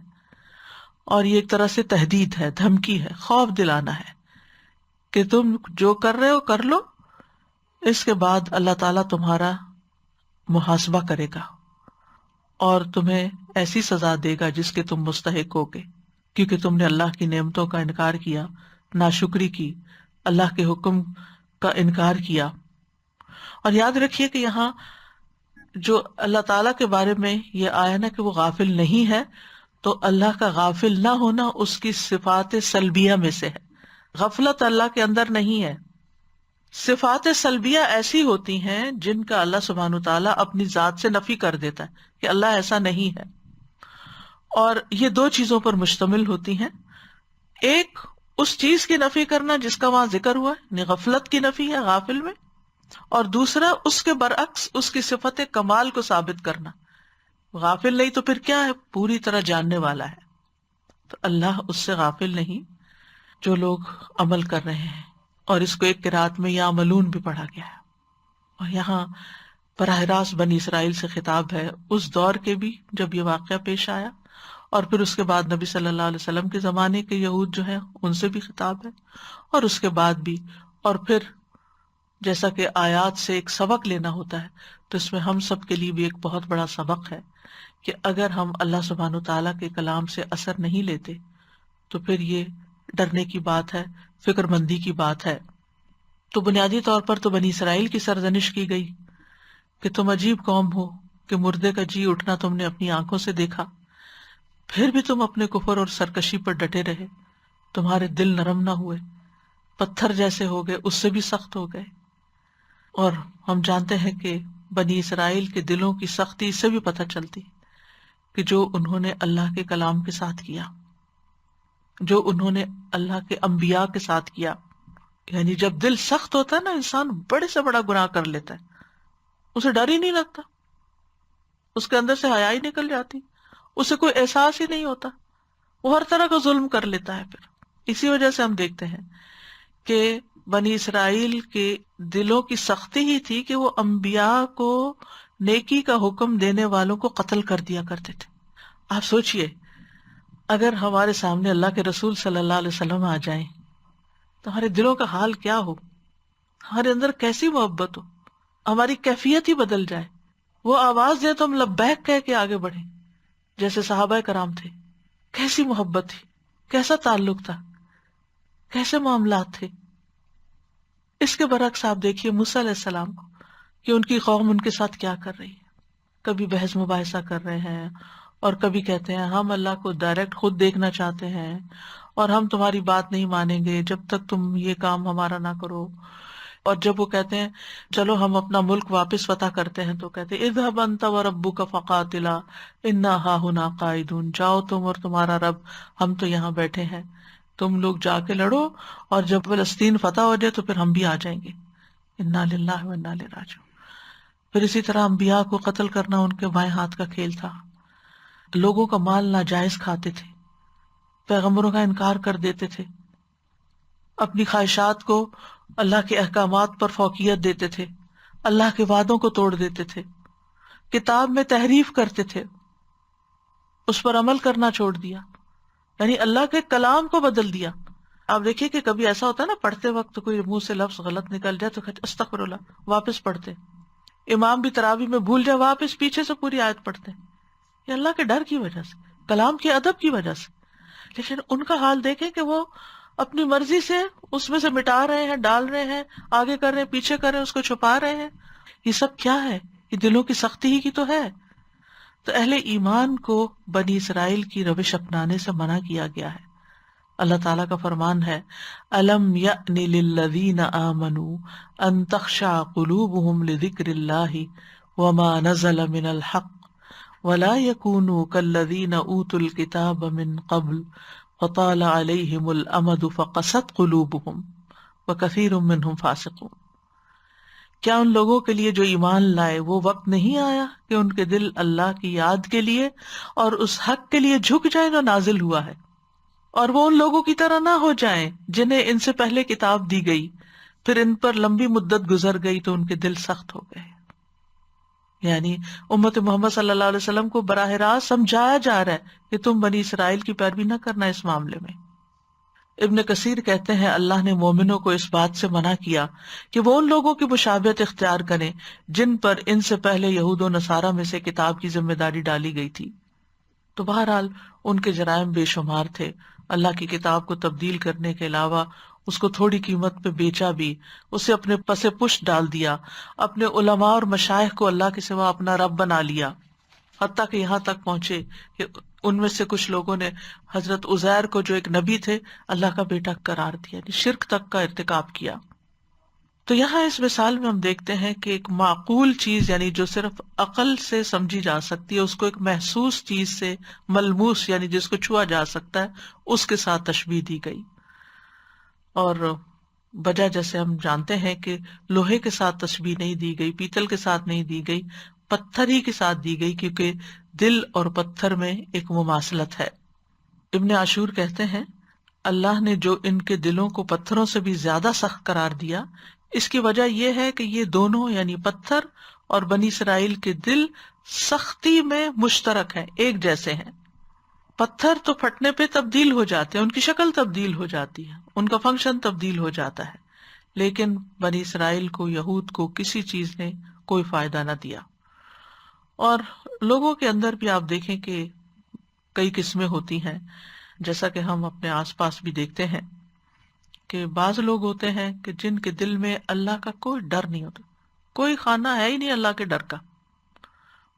اور یہ ایک طرح سے تہدید ہے، دھمکی ہے، خوف دلانا ہے کہ تم جو کر رہے ہو کر لو، اس کے بعد اللہ تعالیٰ تمہارا محاسبہ کرے گا اور تمہیں ایسی سزا دے گا جس کے تم مستحق ہوگے، کیونکہ تم نے اللہ کی نعمتوں کا انکار کیا، ناشکری کی، اللہ کے حکم کا انکار کیا. اور یاد رکھیے کہ یہاں جو اللہ تعالیٰ کے بارے میں یہ آیا نا کہ وہ غافل نہیں ہے، تو اللہ کا غافل نہ ہونا اس کی صفات سلبیہ میں سے ہے. غفلت اللہ کے اندر نہیں ہے. صفات سلبیہ ایسی ہوتی ہیں جن کا اللہ سبحانہ وتعالیٰ اپنی ذات سے نفی کر دیتا ہے کہ اللہ ایسا نہیں ہے، اور یہ دو چیزوں پر مشتمل ہوتی ہیں. ایک اس چیز کی نفی کرنا جس کا وہاں ذکر ہوا ہے، یعنی غفلت کی نفی ہے غافل میں، اور دوسرا اس کے برعکس اس کی صفت کمال کو ثابت کرنا. غافل نہیں تو پھر کیا ہے؟ پوری طرح جاننے والا ہے. تو اللہ اس سے غافل نہیں جو لوگ عمل کر رہے ہیں. اور اس کو ایک قرات میں یعملون بھی پڑھا گیا ہے، اور یہاں براہ راست بنی اسرائیل سے خطاب ہے، اس دور کے بھی جب یہ واقعہ پیش آیا، اور پھر اس کے بعد نبی صلی اللہ علیہ وسلم کے زمانے کے یہود جو ہیں ان سے بھی خطاب ہے، اور اس کے بعد بھی. اور پھر جیسا کہ آیات سے ایک سبق لینا ہوتا ہے تو اس میں ہم سب کے لیے بھی ایک بہت بڑا سبق ہے کہ اگر ہم اللہ سبحانہ تعالیٰ کے کلام سے اثر نہیں لیتے تو پھر یہ ڈرنے کی بات ہے، فکر مندی کی بات ہے. تو بنیادی طور پر تو بنی اسرائیل کی سرزنش کی گئی کہ تم عجیب قوم ہو کہ مردے کا جی اٹھنا تم نے اپنی آنکھوں سے دیکھا، پھر بھی تم اپنے کفر اور سرکشی پر ڈٹے رہے، تمہارے دل نرم نہ ہوئے، پتھر جیسے ہو گئے، اس سے بھی سخت ہو گئے. اور ہم جانتے ہیں کہ بنی اسرائیل کے دلوں کی سختی اس سے بھی پتہ چلتی کہ جو انہوں نے اللہ کے کلام کے ساتھ کیا، جو انہوں نے اللہ کے انبیاء کے ساتھ کیا. یعنی جب دل سخت ہوتا ہے نا، انسان بڑے سے بڑا گناہ کر لیتا ہے، اسے ڈر ہی نہیں لگتا، اس کے اندر سے حیا ہی نکل جاتی، اسے کوئی احساس ہی نہیں ہوتا، وہ ہر طرح کا ظلم کر لیتا ہے. پھر اسی وجہ سے ہم دیکھتے ہیں کہ بنی اسرائیل کے دلوں کی سختی ہی تھی کہ وہ انبیاء کو نیکی کا حکم دینے والوں کو قتل کر دیا کرتے تھے. آپ سوچئے اگر ہمارے سامنے اللہ کے رسول صلی اللہ علیہ وسلم آ جائیں تو ہمارے دلوں کا حال کیا ہو، ہمارے اندر کیسی محبت ہو، ہماری کیفیت ہی بدل جائے. وہ آواز دے تو ہم لبیک کہہ کے آگے بڑھیں جیسے صحابہ کرام تھے. کیسی محبت تھی، کیسا تعلق تھا، کیسے معاملات تھے. اس کے برعکس آپ دیکھیے موسیٰ علیہ السلام کو کہ ان کی قوم ان کے ساتھ کیا کر رہی ہے. کبھی بحث مباحثہ کر رہے ہیں، اور کبھی کہتے ہیں ہم اللہ کو ڈائریکٹ خود دیکھنا چاہتے ہیں اور ہم تمہاری بات نہیں مانیں گے جب تک تم یہ کام ہمارا نہ کرو. اور جب وہ کہتے ہیں چلو ہم اپنا ملک واپس فتح کرتے ہیں تو کہتے ہیں اذهب انت وربک فقاتلا انا ہاہنا قاعدون، جاؤ تم اور تمہارا رب، ہم تو یہاں بیٹھے ہیں، تم لوگ جا کے لڑو، اور جب فلسطین فتح ہو جائے تو پھر ہم بھی آ جائیں گے۔ انا للہ و انا الیہ راجعون۔ پھر اسی طرح انبیاء کو قتل کرنا ان کے بائیں ہاتھ کا کھیل تھا، لوگوں کا مال ناجائز کھاتے تھے، پیغمبروں کا انکار کر دیتے تھے، اپنی خواہشات کو اللہ کے احکامات پر فوقیت دیتے تھے، اللہ کے وعدوں کو توڑ دیتے تھے، کتاب میں تحریف کرتے تھے، اس پر عمل کرنا چھوڑ دیا، یعنی اللہ کے کلام کو بدل دیا۔ آپ دیکھیے کہ کبھی ایسا ہوتا ہے نا، پڑھتے وقت کوئی منہ سے لفظ غلط نکل جائے تو کہتے استغفر اللہ، واپس پڑھتے۔ امام بھی تراویح میں بھول جائے، واپس پیچھے سے پوری آیت پڑھتے، یہ اللہ کے ڈر کی وجہ سے، کلام کے ادب کی وجہ سے۔ لیکن ان کا حال دیکھیں کہ وہ اپنی مرضی سے اس میں سے مٹا رہے ہیں، ڈال رہے ہیں، آگے کر رہے ہیں، پیچھے کر رہے ہیں، اس کو چھپا رہے ہیں۔ یہ سب کیا ہے؟ یہ دلوں کی سختی ہی کی تو ہے۔ تو اہل ایمان کو بنی اسرائیل کی روش اپنانے سے منع کیا گیا ہے۔ اللہ تعالیٰ کا فرمان ہے أَلَمْ يَأْنِ لِلَّذِينَ آمَنُوا أَن تَخْشَعَ قُلُوبُهُمْ لِذِكْرِ اللَّهِ وَمَا نَزَلَ مِنَ الْحَقِّ وَلَا يَكُونُوا كَالَّذِينَ أُوتُوا الْكِتَابَ مِن قَبْلُ فَطَالَ عَلَيْهِمُ الْأَمَدُ فَقَسَتْ قُلُوبُهُمْ وَكَثِيرٌ مِّنْهُمْ فَاسِقُونَ۔ کیا ان لوگوں کے لیے جو ایمان لائے وہ وقت نہیں آیا کہ ان کے دل اللہ کی یاد کے لیے اور اس حق کے لیے جھک جائیں جو نازل ہوا ہے، اور وہ ان لوگوں کی طرح نہ ہو جائیں جنہیں ان سے پہلے کتاب دی گئی، پھر ان پر لمبی مدت گزر گئی تو ان کے دل سخت ہو گئے۔ یعنی امت محمد صلی اللہ علیہ وسلم کو براہ راست سمجھایا جا رہا ہے کہ تم بنی اسرائیل کی پیروی نہ کرنا اس معاملے میں۔ ابن کثیر کہتے ہیں اللہ نے مومنوں کو اس بات سے منع کیا کہ وہ ان لوگوں کی مشابہت اختیار کریں جن پر ان سے پہلے یہود و نصارہ میں سے کتاب کی ذمہ داری ڈالی گئی تھی۔ تو بہرحال ان کے جرائم بے شمار تھے، اللہ کی کتاب کو تبدیل کرنے کے علاوہ اس کو تھوڑی قیمت پہ بیچا بھی، اسے اپنے پس پشت ڈال دیا، اپنے علماء اور مشائخ کو اللہ کے سوا اپنا رب بنا لیا، حتیٰ کہ یہاں تک پہنچے کہ ان میں سے کچھ لوگوں نے حضرت عزیر کو جو ایک نبی تھے اللہ کا بیٹا قرار دیا، یعنی شرک تک کا ارتکاب کیا۔ تو یہاں اس مثال میں ہم دیکھتے ہیں کہ ایک معقول چیز، یعنی جو صرف عقل سے سمجھی جا سکتی ہے، اس کو ایک محسوس چیز سے، ملموس یعنی جس کو چھوا جا سکتا ہے، اس کے ساتھ تشبیہ دی گئی۔ اور وجہ جیسے ہم جانتے ہیں کہ لوہے کے ساتھ تشبیہ نہیں دی گئی، پیتل کے ساتھ نہیں دی گئی، پتھر ہی کے ساتھ دی گئی، کیونکہ دل اور پتھر میں ایک مماثلت ہے۔ ابن عاشور کہتے ہیں اللہ نے جو ان کے دلوں کو پتھروں سے بھی زیادہ سخت قرار دیا، اس کی وجہ یہ ہے کہ یہ دونوں یعنی پتھر اور بنی اسرائیل کے دل سختی میں مشترک ہیں، ایک جیسے ہیں۔ پتھر تو پھٹنے پہ تبدیل ہو جاتے ہیں، ان کی شکل تبدیل ہو جاتی ہے، ان کا فنکشن تبدیل ہو جاتا ہے، لیکن بنی اسرائیل کو، یہود کو کسی چیز نے کوئی فائدہ نہ دیا۔ اور لوگوں کے اندر بھی آپ دیکھیں کہ کئی قسمیں ہوتی ہیں، جیسا کہ ہم اپنے آس پاس بھی دیکھتے ہیں کہ بعض لوگ ہوتے ہیں کہ جن کے دل میں اللہ کا کوئی ڈر نہیں ہوتا، کوئی خانہ ہے ہی نہیں اللہ کے ڈر کا،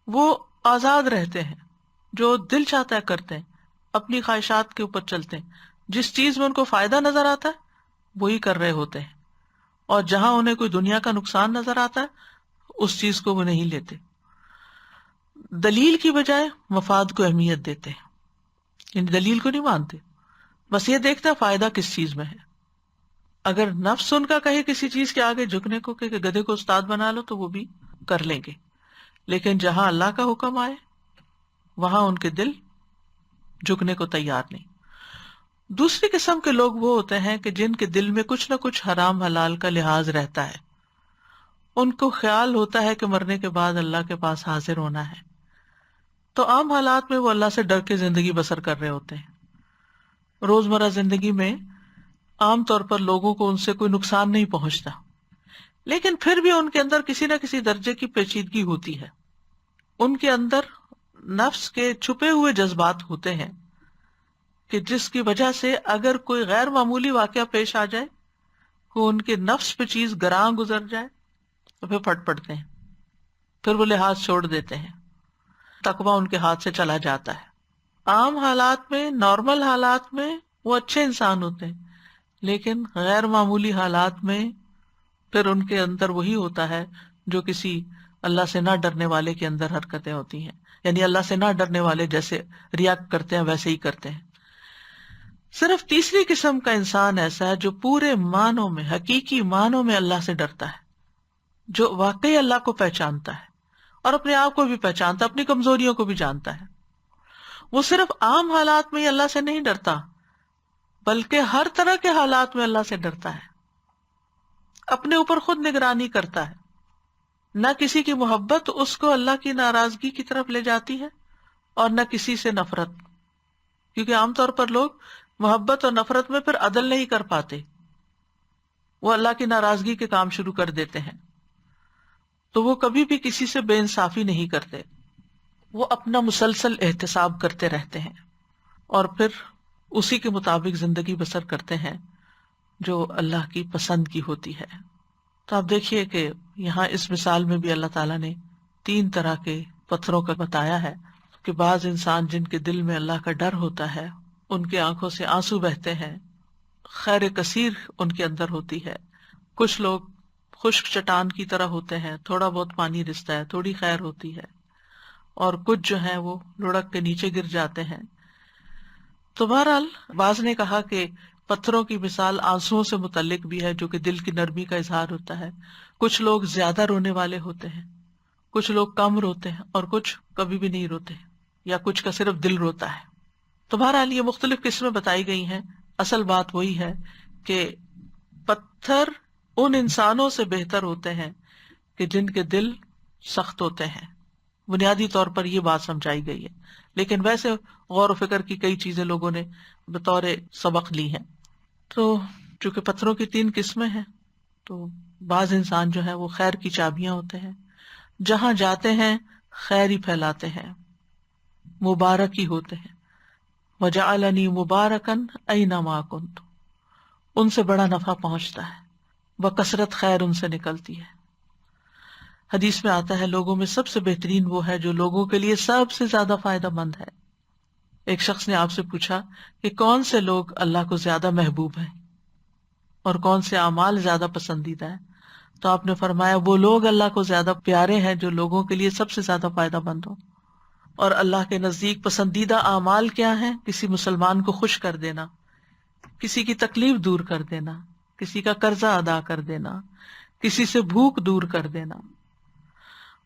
وہ آزاد رہتے ہیں، جو دل چاہتا ہے کرتے ہیں، اپنی خواہشات کے اوپر چلتے ہیں، جس چیز میں ان کو فائدہ نظر آتا ہے وہی کر رہے ہوتے ہیں، اور جہاں انہیں کوئی دنیا کا نقصان نظر آتا ہے اس چیز کو وہ نہیں لیتے، دلیل کی بجائے مفاد کو اہمیت دیتے ہیں، یعنی دلیل کو نہیں مانتے، بس یہ دیکھتا ہے فائدہ کس چیز میں ہے۔ اگر نفس ان کا کہے کسی چیز کے آگے جھکنے کو کہ گدھے کو استاد بنا لو تو وہ بھی کر لیں گے، لیکن جہاں اللہ کا حکم آئے وہاں ان کے دل جھکنے کو تیار نہیں۔ دوسری قسم کے لوگ وہ ہوتے ہیں کہ جن کے دل میں کچھ نہ کچھ حرام حلال کا لحاظ رہتا ہے، ان کو خیال ہوتا ہے کہ مرنے کے بعد اللہ کے پاس حاضر ہونا ہے، تو عام حالات میں وہ اللہ سے ڈر کے زندگی بسر کر رہے ہوتے ہیں۔ روزمرہ زندگی میں عام طور پر لوگوں کو ان سے کوئی نقصان نہیں پہنچتا، لیکن پھر بھی ان کے اندر کسی نہ کسی درجے کی پیچیدگی ہوتی ہے، ان کے اندر نفس کے چھپے ہوئے جذبات ہوتے ہیں کہ جس کی وجہ سے اگر کوئی غیر معمولی واقعہ پیش آ جائے، کوئی ان کے نفس پہ چیز گراں گزر جائے تو پھر پھٹ پڑتے ہیں، پھر وہ لحاظ چھوڑ دیتے ہیں، تقویٰ ان کے ہاتھ سے چلا جاتا ہے۔ عام حالات میں، نارمل حالات میں وہ اچھے انسان ہوتے ہیں، لیکن غیر معمولی حالات میں پھر ان کے اندر وہی ہوتا ہے جو کسی اللہ سے نہ ڈرنے والے کے اندر حرکتیں ہوتی ہیں، یعنی اللہ سے نہ ڈرنے والے جیسے ریا کرتے ہیں ویسے ہی کرتے ہیں۔ صرف تیسری قسم کا انسان ایسا ہے جو پورے معنوں میں، حقیقی معنوں میں اللہ سے ڈرتا ہے، جو واقعی اللہ کو پہچانتا ہے اور اپنے آپ کو بھی پہچانتا ہے، اپنی کمزوریوں کو بھی جانتا ہے۔ وہ صرف عام حالات میں ہی اللہ سے نہیں ڈرتا، بلکہ ہر طرح کے حالات میں اللہ سے ڈرتا ہے، اپنے اوپر خود نگرانی کرتا ہے۔ نہ کسی کی محبت اس کو اللہ کی ناراضگی کی طرف لے جاتی ہے اور نہ کسی سے نفرت، کیونکہ عام طور پر لوگ محبت اور نفرت میں پھر عدل نہیں کر پاتے، وہ اللہ کی ناراضگی کے کام شروع کر دیتے ہیں، تو وہ کبھی بھی کسی سے بے انصافی نہیں کرتے، وہ اپنا مسلسل احتساب کرتے رہتے ہیں اور پھر اسی کے مطابق زندگی بسر کرتے ہیں جو اللہ کی پسند کی ہوتی ہے۔ تو آپ دیکھیے کہ یہاں اس مثال میں بھی اللہ تعالیٰ نے 3 طرح کے پتھروں کا بتایا ہے کہ بعض انسان جن کے دل میں اللہ کا ڈر ہوتا ہے ان کے آنکھوں سے آنسو بہتے ہیں، خیر کثیر ان کے اندر ہوتی ہے۔ کچھ لوگ خشک چٹان کی طرح ہوتے ہیں، تھوڑا بہت پانی رستا ہے، تھوڑی خیر ہوتی ہے، اور کچھ جو ہیں وہ لڑک کے نیچے گر جاتے ہیں۔ تو بہرحال بعض نے کہا کہ پتھروں کی مثال آنسوؤں سے متعلق بھی ہے جو کہ دل کی نرمی کا اظہار ہوتا ہے۔ کچھ لوگ زیادہ رونے والے ہوتے ہیں، کچھ لوگ کم روتے ہیں اور کچھ کبھی بھی نہیں روتے، یا کچھ کا صرف دل روتا ہے۔ تو بہرحال یہ مختلف قسمیں بتائی گئی ہیں۔ اصل بات وہی ہے کہ پتھر ان انسانوں سے بہتر ہوتے ہیں کہ جن کے دل سخت ہوتے ہیں، بنیادی طور پر یہ بات سمجھائی گئی ہے، لیکن ویسے غور و فکر کی کئی چیزیں لوگوں نے بطور سبق لی ہیں۔ تو چونکہ پتھروں کی 3 قسمیں ہیں، تو بعض انسان جو ہے وہ خیر کی چابیاں ہوتے ہیں، جہاں جاتے ہیں خیر ہی پھیلاتے ہیں، مبارک ہی ہوتے ہیں۔ وَجَعَلَنِي مُبَارَكًا أَيْنَمَا كُنتُ، ان سے بڑا نفع پہنچتا ہے، بکثرت خیر ان سے نکلتی ہے۔ حدیث میں آتا ہے لوگوں میں سب سے بہترین وہ ہے جو لوگوں کے لیے سب سے زیادہ فائدہ مند ہے۔ ایک شخص نے آپ سے پوچھا کہ کون سے لوگ اللہ کو زیادہ محبوب ہیں اور کون سے اعمال زیادہ پسندیدہ ہیں، تو آپ نے فرمایا وہ لوگ اللہ کو زیادہ پیارے ہیں جو لوگوں کے لیے سب سے زیادہ فائدہ مند ہوں۔ اور اللہ کے نزدیک پسندیدہ اعمال کیا ہیں؟ کسی مسلمان کو خوش کر دینا، کسی کی تکلیف دور کر دینا، کسی کا قرضہ ادا کر دینا، کسی سے بھوک دور کر دینا،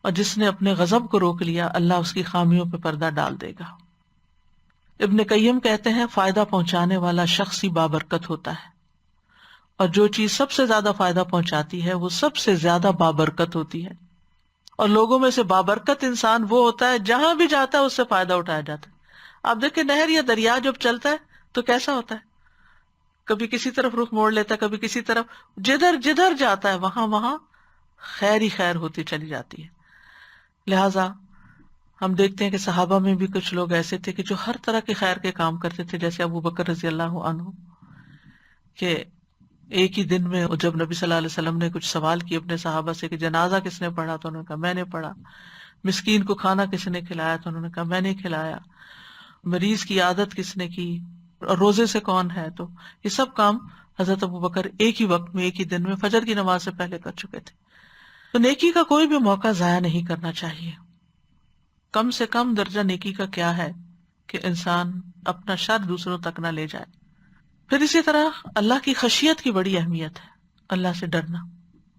اور جس نے اپنے غضب کو روک لیا اللہ اس کی خامیوں پہ پردہ ڈال دے گا۔ ابن قیم کہتے ہیں فائدہ پہنچانے والا شخص ہی بابرکت ہوتا ہے، اور جو چیز سب سے زیادہ فائدہ پہنچاتی ہے وہ سب سے زیادہ بابرکت ہوتی ہے۔ اور لوگوں میں سے بابرکت انسان وہ ہوتا ہے جہاں بھی جاتا ہے اس سے فائدہ اٹھایا جاتا ہے۔ آپ دیکھیں نہر یا دریا جب چلتا ہے تو کیسا ہوتا ہے، کبھی کسی طرف رخ موڑ لیتا ہے، کبھی کسی طرف، جدھر جدھر جاتا ہے وہاں وہاں خیر ہی خیر ہوتی چلی جاتی ہے۔ لہذا ہم دیکھتے ہیں کہ صحابہ میں بھی کچھ لوگ ایسے تھے کہ جو ہر طرح کے خیر کے کام کرتے تھے، جیسے ابو بکر رضی اللہ عنہ، کہ ایک ہی دن میں جب نبی صلی اللہ علیہ وسلم نے کچھ سوال کیے اپنے صحابہ سے کہ جنازہ کس نے پڑھا، تو انہوں نے کہا میں نے پڑھا، مسکین کو کھانا کس نے کھلایا، تو انہوں نے کہا میں نے کھلایا، مریض کی عادت کس نے کی، اور روزے سے کون ہے، تو یہ سب کام حضرت ابو بکر ایک ہی وقت میں ایک ہی دن میں فجر کی نماز سے پہلے کر چکے تھے۔ تو نیکی کا کوئی بھی موقع ضائع نہیں کرنا چاہیے۔ کم سے کم درجہ نیکی کا کیا ہے کہ انسان اپنا شر دوسروں تک نہ لے جائے۔ پھر اسی طرح اللہ کی خشیت کی بڑی اہمیت ہے، اللہ سے ڈرنا،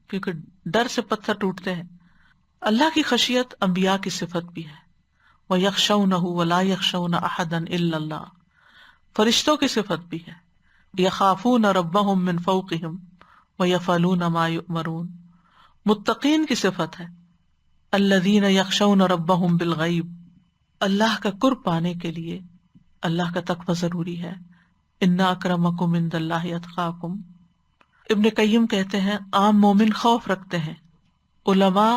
کیونکہ ڈر سے پتھر ٹوٹتے ہیں۔ اللہ کی خشیت انبیاء کی صفت بھی ہے، وَيَخْشَوْنَهُ وَلَا يَخْشَوْنَ أَحَدًا إِلَّا اللَّهُ، فرشتوں کی صفت بھی ہے، يَخَافُونَ رَبَّهُم مِّن فَوْقِهِمْ وَيَفْعَلُونَ مَا يُؤْمَرُونَ، متقین کی صفت ہے، الَّذِينَ يَخْشَوْنَ رَبَّهُم بِالْغَيْبِ، اللہ کا قرب پانے کے لیے اللہ کا تقوی ضروری ہے۔ اِنَّ أَكْرَمَكُمْ عِندَ اللَّهِ أَتْقَاكُمْ، ابن قیم کہتے ہیں عام مومن خوف رکھتے ہیں، علماء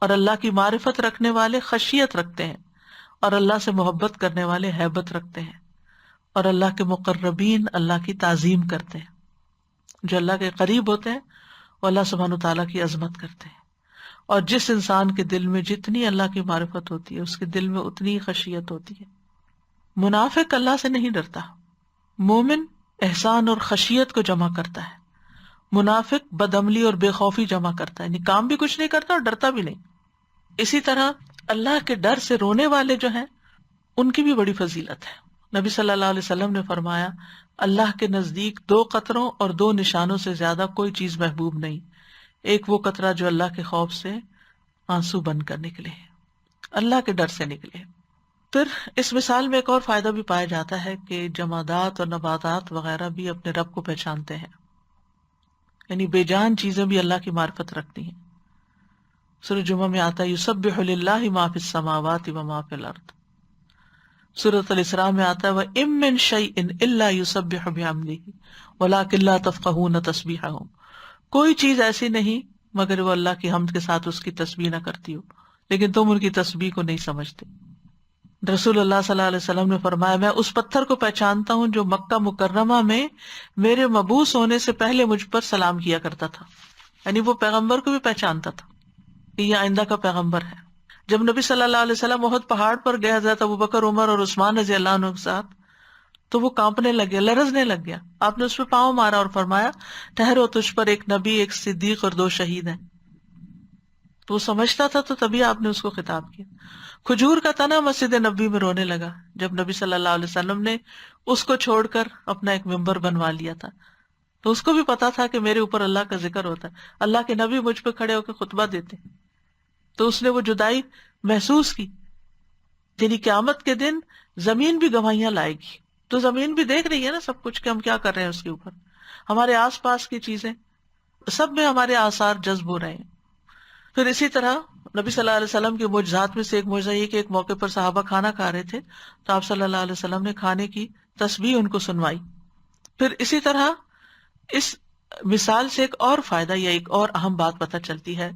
اور اللہ کی معرفت رکھنے والے خشیت رکھتے ہیں، اور اللہ سے محبت کرنے والے ہیبت رکھتے ہیں، اور اللہ کے مقربین اللہ کی تعظیم کرتے ہیں۔ جو اللہ کے قریب ہوتے ہیں وہ اللہ سبحانہ وتعالیٰ کی عظمت کرتے ہیں، اور جس انسان کے دل میں جتنی اللہ کی معرفت ہوتی ہے اس کے دل میں اتنی ہی خشیت ہوتی ہے۔ منافق اللہ سے نہیں ڈرتا، مومن احسان اور خشیت کو جمع کرتا ہے، منافق بدعملی اور بے خوفی جمع کرتا ہے، یعنی کام بھی کچھ نہیں کرتا اور ڈرتا بھی نہیں۔ اسی طرح اللہ کے ڈر سے رونے والے جو ہیں ان کی بھی بڑی فضیلت ہے۔ نبی صلی اللہ علیہ وسلم نے فرمایا، اللہ کے نزدیک 2 قطروں اور 2 نشانوں سے زیادہ کوئی چیز محبوب نہیں۔ ایک وہ قطرہ جو اللہ کے خوف سے آنسو بن کر نکلے، اللہ کے ڈر سے نکلے۔ پھر اس مثال میں ایک اور فائدہ بھی پایا جاتا ہے کہ جمادات اور نباتات وغیرہ بھی اپنے رب کو پہچانتے ہیں، یعنی بے جان چیزیں بھی اللہ کی معرفت رکھتی ہیں۔ سورۃ جمعہ میں آتا ہے یسبح للہ ما فی السماوات و ما فی الارض۔ سورۃ الاسراء میں آتا ہے وَإِن مِّن شَيْءٍ إِلَّا يُسَبِّحُ بِحَمْدِهِ وَلَٰكِن لَّا تَفْقَهُونَ تَسْبِيحَهُم، کوئی چیز ایسی نہیں مگر وہ اللہ کی حمد کے ساتھ اس کی تسبیح نہ کرتی ہو، لیکن تم ان کی تسبیح کو نہیں سمجھتے۔ رسول اللہ صلی اللہ علیہ وسلم نے فرمایا، میں اس پتھر کو پہچانتا ہوں جو مکہ مکرمہ میں میرے مبعوث ہونے سے پہلے مجھ پر سلام کیا کرتا تھا، یعنی وہ پیغمبر کو بھی پہچانتا تھا کہ یہ آئندہ کا پیغمبر ہے۔ جب نبی صلی اللہ علیہ وسلم احد پہاڑ پر گئے حضرت ابوبکر، عمر اور عثمان رضی اللہ عنہ کے ساتھ، تو وہ کانپنے لگ گیا، لرزنے لگ گیا۔ آپ نے اس پہ پاؤں مارا اور فرمایا، ٹھہرو، تجھ پر ایک نبی، ایک صدیق اور 2 شہید ہیں۔ تو وہ سمجھتا تھا، تو تبھی آپ نے اس کو خطاب کیا۔ کھجور کا تنا مسجد نبی میں رونے لگا جب نبی صلی اللہ علیہ وسلم نے اس کو چھوڑ کر اپنا ایک ممبر بنوا لیا تھا، تو اس کو بھی پتا تھا کہ میرے اوپر اللہ کا ذکر ہوتا ہے، اللہ کے نبی مجھ پہ کھڑے ہو کے خطبہ دیتے، تو اس نے وہ جدائی محسوس کی۔ یعنی قیامت کے دن زمین بھی گواہیاں لائے گی، تو زمین بھی دیکھ رہی ہے نا سب کچھ کہ ہم کیا کر رہے ہیں، اس کے اوپر ہمارے آس پاس کی چیزیں سب میں ہمارے آثار جذب ہو رہے ہیں۔ پھر اسی طرح نبی صلی اللہ علیہ وسلم کے معجزات میں سے ایک معجزہ یہ کہ ایک موقع پر صحابہ کھانا کھا رہے تھے تو آپ صلی اللہ علیہ وسلم نے کھانے کی تسبیح ان کو سنوائی۔ پھر اسی طرح اس مثال سے ایک اور فائدہ یا ایک اور اہم بات پتہ چلتی ہے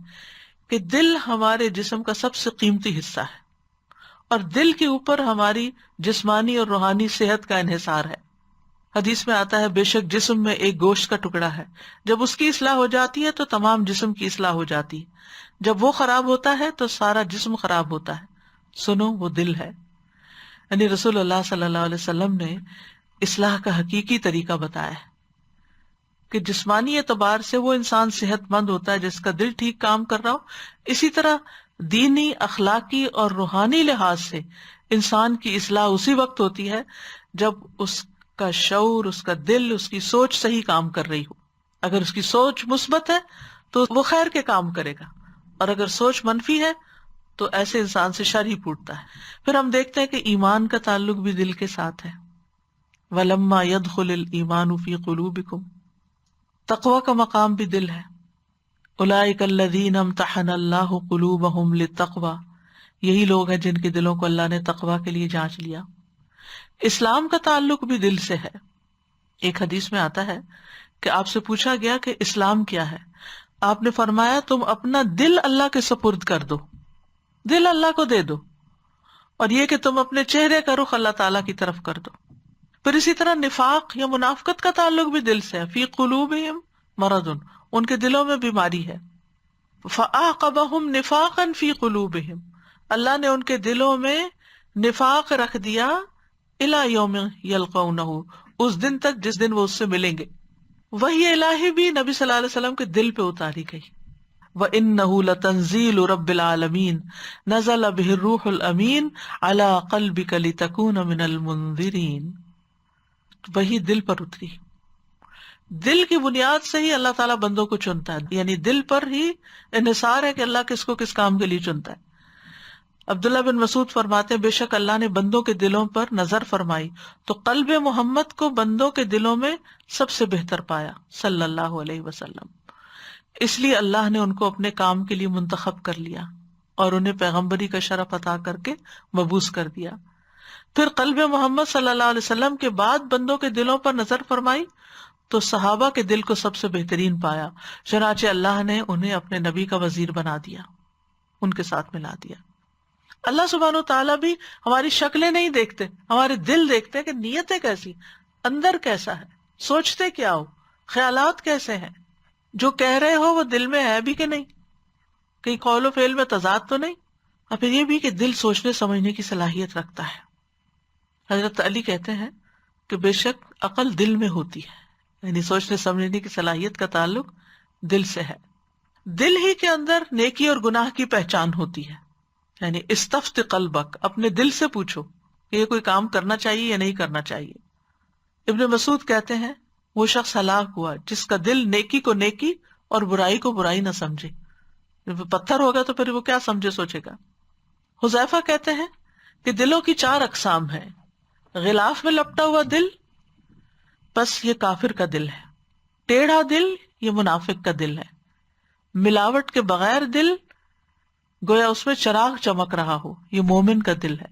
کہ دل ہمارے جسم کا سب سے قیمتی حصہ ہے، اور دل کے اوپر ہماری جسمانی اور روحانی صحت کا انحصار ہے۔ حدیث میں آتا ہے، بے شک جسم میں ایک گوشت کا ٹکڑا ہے، جب اس کی اصلاح ہو جاتی ہے تو تمام جسم کی اصلاح ہو جاتی ہے، جب وہ خراب ہوتا ہے تو سارا جسم خراب ہوتا ہے، سنو وہ دل ہے۔ یعنی رسول اللہ صلی اللہ علیہ وسلم نے اصلاح کا حقیقی طریقہ بتایا ہے کہ جسمانی اعتبار سے وہ انسان صحت مند ہوتا ہے جس کا دل ٹھیک کام کر رہا ہو، اسی طرح دینی، اخلاقی اور روحانی لحاظ سے انسان کی اصلاح اسی وقت ہوتی ہے جب اس کا شعور، اس کا دل، اس کی سوچ صحیح کام کر رہی ہو۔ اگر اس کی سوچ مثبت ہے تو وہ خیر کے کام کرے گا، اور اگر سوچ منفی ہے تو ایسے انسان سے شر ہی پھوٹتا ہے۔ پھر ہم دیکھتے ہیں کہ ایمان کا تعلق بھی دل کے ساتھ ہے۔ وَلَمَّا يَدْخُلِ الْإِيمَانُ فِي قُلُوبِكُمْ، تقوی کا مقام بھی دل ہے۔ أُولَٰئِكَ الَّذِينَ امْتَحَنَ اللَّهُ قُلُوبَهُمْ لِلتَّقْوَىٰ، یہی لوگ ہیں جن کے دلوں کو اللہ نے تقوی کے لیے جانچ لیا۔ اسلام کا تعلق بھی دل سے ہے۔ ایک حدیث میں آتا ہے کہ آپ سے پوچھا گیا کہ اسلام کیا ہے، آپ نے فرمایا تم اپنا دل اللہ کے سپرد کر دو، دل اللہ کو دے دو، اور یہ کہ تم اپنے چہرے کا رخ اللہ تعالیٰ کی طرف کر دو۔ پھر اسی طرح نفاق یا منافقت کا تعلق بھی دل سے ہے۔ فی قلوبہم مرض، ان کے دلوں میں بیماری ہے۔ فأعقبہم نفاقا فی قلوبہم، اللہ نے ان کے دلوں میں نفاق رکھ دیا الی یوم یلقونہ، اس دن تک جس دن وہ اس سے ملیں گے۔ وحی الہی بھی نبی صلی اللہ علیہ وسلم کے دل پہ اتاری گئی۔ وَإِنَّهُ لَتَنزِيلُ رَبِّ الْعَالَمِينَ نَزَلَ بِهِ الرُّوحُ الْأَمِينُ عَلَى قَلْبِكَ لِتَكُونَ مِنَ الْمُنذِرِينَ، وہی دل پر اتری۔ دل کی بنیاد سے ہی اللہ تعالیٰ بندوں کو چنتا ہے، یعنی دل پر ہی انحصار ہے کہ اللہ کس کو کس کام کے لیے چنتا ہے۔ عبداللہ بن مسعود فرماتے ہیں، بے شک اللہ نے بندوں کے دلوں پر نظر فرمائی تو قلب محمد کو بندوں کے دلوں میں سب سے بہتر پایا صلی اللہ علیہ وسلم، اس لیے اللہ نے ان کو اپنے کام کے لیے منتخب کر لیا اور انہیں پیغمبری کا شرف عطا کر کے مبعوث کر دیا۔ پھر قلب محمد صلی اللہ علیہ وسلم کے بعد بندوں کے دلوں پر نظر فرمائی تو صحابہ کے دل کو سب سے بہترین پایا، چنانچہ اللہ نے انہیں اپنے نبی کا وزیر بنا دیا، ان کے ساتھ ملا دیا۔ اللہ سبحانہ وتعالیٰ بھی ہماری شکلیں نہیں دیکھتے، ہمارے دل دیکھتے ہیں کہ نیتیں کیسی، اندر کیسا ہے، سوچتے کیا ہو، خیالات کیسے ہیں، جو کہہ رہے ہو وہ دل میں ہے بھی کہ نہیں، کہیں قول و فعل میں تضاد تو نہیں۔ اور پھر یہ بھی کہ دل سوچنے سمجھنے کی صلاحیت رکھتا ہے۔ حضرت علی کہتے ہیں کہ بے شک عقل دل میں ہوتی ہے، یعنی سوچنے سمجھنے کی صلاحیت کا تعلق دل سے ہے. دل ہی کے اندر نیکی اور گناہ کی پہچان ہوتی ہے. یعنی استفت قلبک، اپنے دل سے پوچھو کہ یہ کوئی کام کرنا چاہیے یا نہیں کرنا چاہیے. ابن مسعود کہتے ہیں وہ شخص ہلاک ہوا جس کا دل نیکی کو نیکی اور برائی کو برائی نہ سمجھے. جب وہ پتھر ہوگا تو پھر وہ کیا سمجھے سوچے گا. حذیفہ کہتے ہیں کہ دلوں کی 4 اقسام ہیں. غلاف میں لپٹا ہوا دل، بس یہ کافر کا دل ہے. ٹیڑھا دل، یہ منافق کا دل ہے. ملاوٹ کے بغیر دل، گویا اس میں چراغ چمک رہا ہو، یہ مومن کا دل ہے.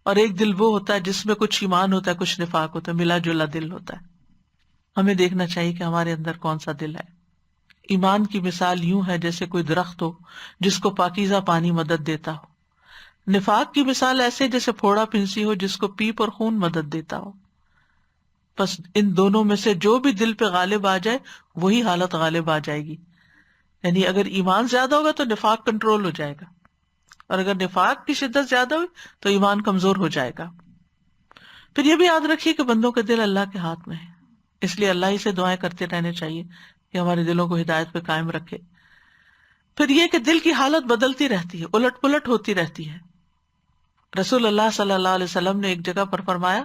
اور ایک دل وہ ہوتا ہے جس میں کچھ ایمان ہوتا ہے کچھ نفاق ہوتا ہے، ملا جلا دل ہوتا ہے. ہمیں دیکھنا چاہیے کہ ہمارے اندر کون سا دل ہے. ایمان کی مثال یوں ہے جیسے کوئی درخت ہو جس کو پاکیزہ پانی مدد دیتا ہو. نفاق کی مثال ایسے جیسے پھوڑا پھنسی ہو جس کو پیپ اور خون مدد دیتا ہو. بس ان دونوں میں سے جو بھی دل پہ غالب آ جائے وہی حالت غالب آ جائے گی. یعنی اگر ایمان زیادہ ہوگا تو نفاق کنٹرول ہو جائے گا، اور اگر نفاق کی شدت زیادہ ہوئی تو ایمان کمزور ہو جائے گا. پھر یہ بھی یاد رکھیے کہ بندوں کے دل اللہ کے ہاتھ میں ہے، اس لیے اللہ ہی سے دعائیں کرتے رہنے چاہیے کہ ہمارے دلوں کو ہدایت پہ قائم رکھے. پھر یہ کہ دل کی حالت بدلتی رہتی ہے، الٹ پلٹ ہوتی رہتی ہے. رسول اللہ صلی اللہ علیہ وسلم نے ایک جگہ پر فرمایا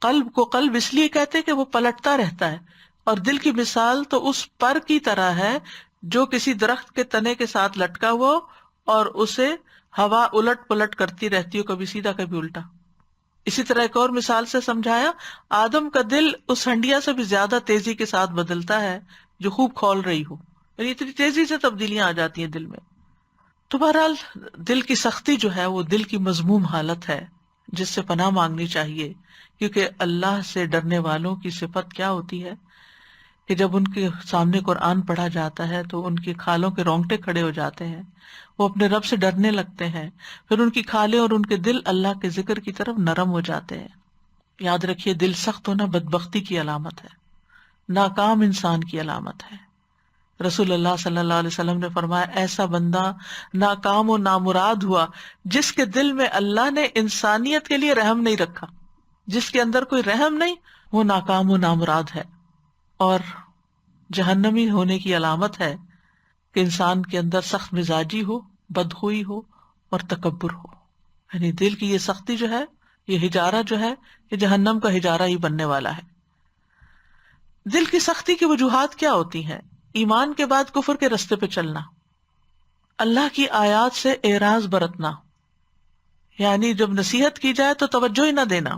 قلب کو قلب اس لیے کہتے کہ وہ پلٹتا رہتا ہے، اور دل کی مثال تو اس پر کی طرح ہے جو کسی درخت کے تنے کے ساتھ لٹکا ہوا اور اسے ہوا الٹ پلٹ کرتی رہتی ہو، کبھی سیدھا کبھی الٹا. اسی طرح ایک اور مثال سے سمجھایا، آدم کا دل اس ہنڈیا سے بھی زیادہ تیزی کے ساتھ بدلتا ہے جو خوب کھول رہی ہو. یعنی اتنی تیزی سے تبدیلیاں آ جاتی ہیں دل میں. تو بہرحال دل کی سختی جو ہے وہ دل کی مذموم حالت ہے جس سے پناہ مانگنی چاہیے، کیونکہ اللہ سے ڈرنے والوں کی صفت کیا ہوتی ہے کہ جب ان کے سامنے قرآن پڑھا جاتا ہے تو ان کی کھالوں کے رونگٹے کھڑے ہو جاتے ہیں، وہ اپنے رب سے ڈرنے لگتے ہیں، پھر ان کی کھالیں اور ان کے دل اللہ کے ذکر کی طرف نرم ہو جاتے ہیں. یاد رکھیے دل سخت ہونا بدبختی کی علامت ہے، ناکام انسان کی علامت ہے. رسول اللہ صلی اللہ علیہ وسلم نے فرمایا ایسا بندہ ناکام و نامراد ہوا جس کے دل میں اللہ نے انسانیت کے لیے رحم نہیں رکھا. جس کے اندر کوئی رحم نہیں وہ ناکام و نامراد ہے. اور جہنمی ہونے کی علامت ہے کہ انسان کے اندر سخت مزاجی ہو، بدخوئی ہو اور تکبر ہو. یعنی دل کی یہ سختی جو ہے، یہ ہجارہ جو ہے، یہ جہنم کا ہجارہ ہی بننے والا ہے. دل کی سختی کی وجوہات کیا ہوتی ہیں؟ ایمان کے بعد کفر کے رستے پہ چلنا، اللہ کی آیات سے اعراض برتنا، یعنی جب نصیحت کی جائے تو توجہ ہی نہ دینا،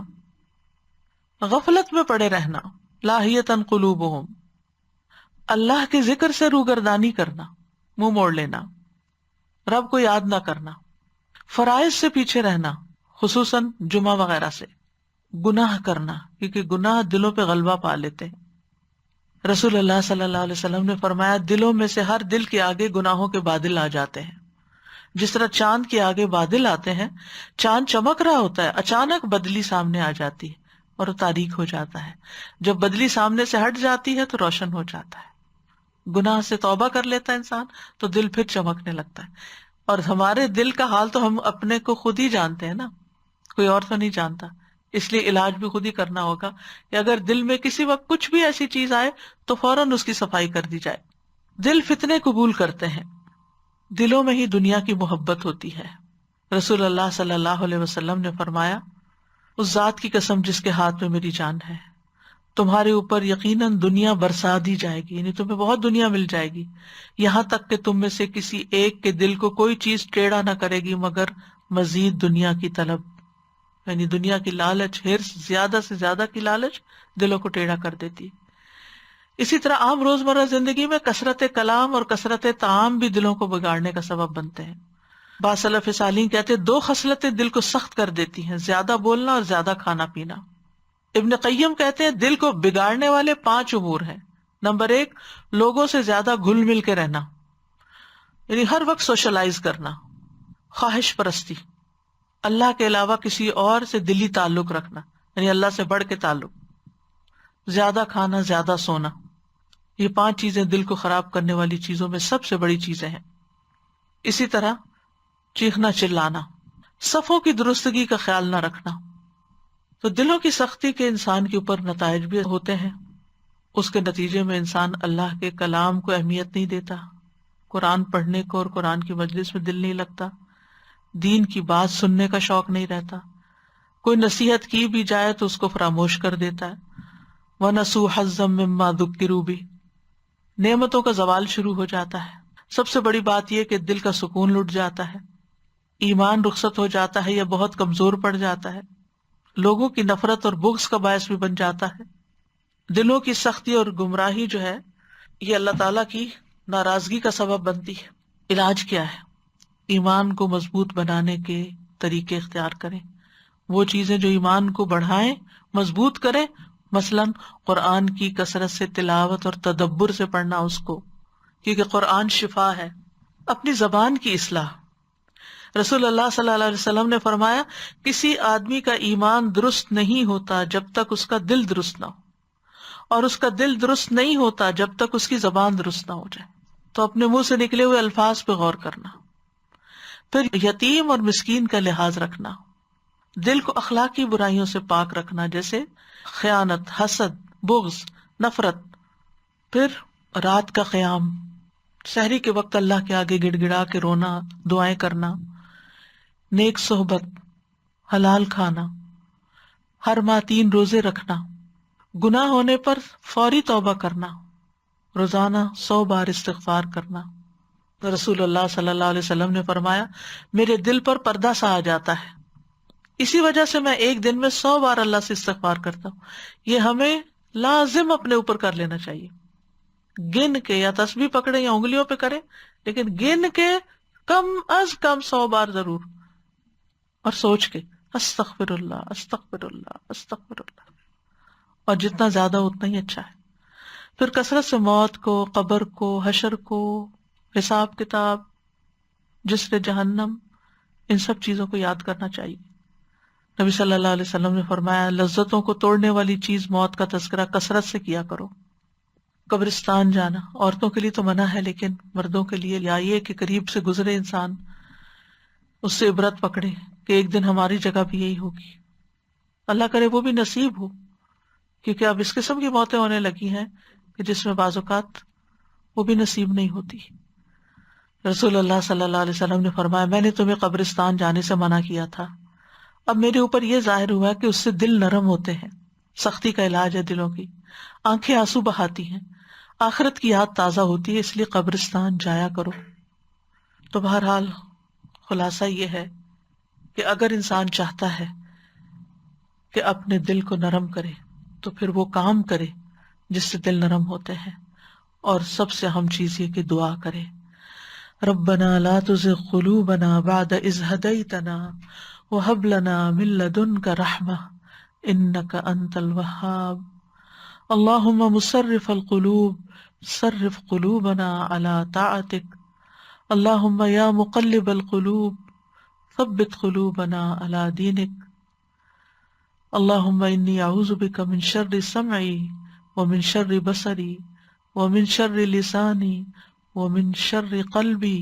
غفلت میں پڑے رہنا، لاہیتاً قلوبہم، اللہ کے ذکر سے روگردانی کرنا، منہ موڑ لینا، رب کو یاد نہ کرنا، فرائض سے پیچھے رہنا خصوصاً جمعہ وغیرہ سے، گناہ کرنا کیونکہ گناہ دلوں پہ غلبہ پا لیتے ہیں. رسول اللہ صلی اللہ علیہ وسلم نے فرمایا دلوں میں سے ہر دل کے آگے گناہوں کے بادل آ جاتے ہیں. جس طرح چاند کے آگے بادل آتے ہیں، چاند چمک رہا ہوتا ہے، اچانک بدلی سامنے آ جاتی ہے اور وہ تاریک ہو جاتا ہے. جب بدلی سامنے سے ہٹ جاتی ہے تو روشن ہو جاتا ہے. گناہ سے توبہ کر لیتا ہے انسان تو دل پھر چمکنے لگتا ہے. اور ہمارے دل کا حال تو ہم اپنے کو خود ہی جانتے ہیں نا، کوئی اور تو نہیں جانتا. اس لیے علاج بھی خود ہی کرنا ہوگا کہ اگر دل میں کسی وقت کچھ بھی ایسی چیز آئے تو فوراً اس کی صفائی کر دی جائے. دل فتنے قبول کرتے ہیں، دلوں میں ہی دنیا کی محبت ہوتی ہے. رسول اللہ صلی اللہ علیہ وسلم نے فرمایا اس ذات کی قسم جس کے ہاتھ میں میری جان ہے، تمہارے اوپر یقیناً دنیا برسا دی جائے گی، یعنی تمہیں بہت دنیا مل جائے گی، یہاں تک کہ تم میں سے کسی ایک کے دل کو کوئی چیز ٹیڑھا نہ کرے گی مگر مزید دنیا کی طلب. یعنی دنیا کی لالچ، ہرس، زیادہ سے زیادہ کی لالچ دلوں کو ٹیڑھا کر دیتی. اسی طرح عام روزمرہ زندگی میں کثرت کلام اور کثرت طعام بھی دلوں کو بگاڑنے کا سبب بنتے ہیں. بعض سلف صالحین کہتے ہیں 2 خصلتیں دل کو سخت کر دیتی ہیں، زیادہ بولنا اور زیادہ کھانا پینا. ابن قیم کہتے ہیں دل کو بگاڑنے والے 5 امور ہیں. نمبر 1، لوگوں سے زیادہ گھل مل کے رہنا، یعنی ہر وقت سوشلائز کرنا. خواہش پرستی، اللہ کے علاوہ کسی اور سے دلی تعلق رکھنا، یعنی اللہ سے بڑھ کے تعلق. زیادہ کھانا، زیادہ سونا، یہ 5 چیزیں دل کو خراب کرنے والی چیزوں میں سب سے بڑی چیزیں ہیں. اسی طرح چیخنا چلانا، صفوں کی درستگی کا خیال نہ رکھنا. تو دلوں کی سختی کے انسان کے اوپر نتائج بھی ہوتے ہیں. اس کے نتیجے میں انسان اللہ کے کلام کو اہمیت نہیں دیتا، قرآن پڑھنے کو اور قرآن کی مجلس میں دل نہیں لگتا، دین کی بات سننے کا شوق نہیں رہتا، کوئی نصیحت کی بھی جائے تو اس کو فراموش کر دیتا ہے۔ وَنَسُوا حَظًّا مِّمَّا ذُكِّرُوا بِهِ، نعمتوں کا زوال شروع ہو جاتا ہے۔ سب سے بڑی بات یہ کہ دل کا سکون لٹ جاتا ہے، ایمان رخصت ہو جاتا ہے یا بہت کمزور پڑ جاتا ہے، لوگوں کی نفرت اور بغض کا باعث بھی بن جاتا ہے۔ دلوں کی سختی اور گمراہی جو ہے یہ اللہ تعالیٰ کی ناراضگی کا سبب بنتی ہے۔ علاج کیا ہے؟ ایمان کو مضبوط بنانے کے طریقے اختیار کریں، وہ چیزیں جو ایمان کو بڑھائیں، مضبوط کریں، مثلاً قرآن کی کثرت سے تلاوت اور تدبر سے پڑھنا اس کو، کیونکہ قرآن شفا ہے۔ اپنی زبان کی اصلاح، رسول اللہ صلی اللہ علیہ وسلم نے فرمایا کسی آدمی کا ایمان درست نہیں ہوتا جب تک اس کا دل درست نہ ہو، اور اس کا دل درست نہیں ہوتا جب تک اس کی زبان درست نہ ہو جائے۔ تو اپنے منہ سے نکلے ہوئے الفاظ پہ غور کرنا، پھر یتیم اور مسکین کا لحاظ رکھنا، دل کو اخلاقی برائیوں سے پاک رکھنا جیسے خیانت، حسد، بغض، نفرت، پھر رات کا قیام، سحری کے وقت اللہ کے آگے گڑ گڑا کے رونا، دعائیں کرنا، نیک صحبت، حلال کھانا، ہر ماہ 3 روزے رکھنا، گناہ ہونے پر فوری توبہ کرنا، روزانہ 100 بار استغفار کرنا۔ رسول اللہ صلی اللہ علیہ وسلم نے فرمایا میرے دل پر پردہ سا آ جاتا ہے، اسی وجہ سے میں ایک دن میں 100 بار اللہ سے استغفار کرتا ہوں۔ یہ ہمیں لازم اپنے اوپر کر لینا چاہیے، گن کے، یا تسبیح پکڑے یا انگلیوں پہ کرے، لیکن گن کے کم از کم 100 بار ضرور، اور سوچ کے استغفر اللہ استغفر اللہ استغفر اللہ، اور جتنا زیادہ اتنا ہی اچھا ہے۔ پھر کثرت سے موت کو، قبر کو، حشر کو، حساب کتاب، جسر جہنم، ان سب چیزوں کو یاد کرنا چاہیے۔ نبی صلی اللہ علیہ وسلم نے فرمایا لذتوں کو توڑنے والی چیز موت کا تذکرہ کثرت سے کیا کرو۔ قبرستان جانا عورتوں کے لیے تو منع ہے، لیکن مردوں کے لیے یہ کہ قریب سے گزرے انسان، اس سے عبرت پکڑے کہ ایک دن ہماری جگہ بھی یہی ہوگی، اللہ کرے وہ بھی نصیب ہو، کیونکہ اب اس قسم کی موتیں ہونے لگی ہیں کہ جس میں بعض اوقات وہ بھی نصیب نہیں ہوتی۔ رسول اللہ صلی اللہ علیہ وسلم نے فرمایا میں نے تمہیں قبرستان جانے سے منع کیا تھا، اب میرے اوپر یہ ظاہر ہوا کہ اس سے دل نرم ہوتے ہیں، سختی کا علاج ہے دلوں کی، آنکھیں آنسو بہاتی ہیں، آخرت کی یاد تازہ ہوتی ہے، اس لیے قبرستان جایا کرو۔ تو بہرحال خلاصہ یہ ہے کہ اگر انسان چاہتا ہے کہ اپنے دل کو نرم کرے تو پھر وہ کام کرے جس سے دل نرم ہوتے ہیں، اور سب سے اہم چیز یہ کہ دعا کرے، ربنا لا تزغ قلوبنا بعد اذ ہدیتنا وہب لنا من لدنک رحمہ انک انت الوہاب، اللہم مصرف القلوب صرف قلوبنا علی طاعتک، اللہم یا مقلب القلوب ثبت قلوبنا علی دینک، اللہم انی اعوذ بک من شر سمعی ومن شر بصری ومن شر لسانی ومن شر قلبی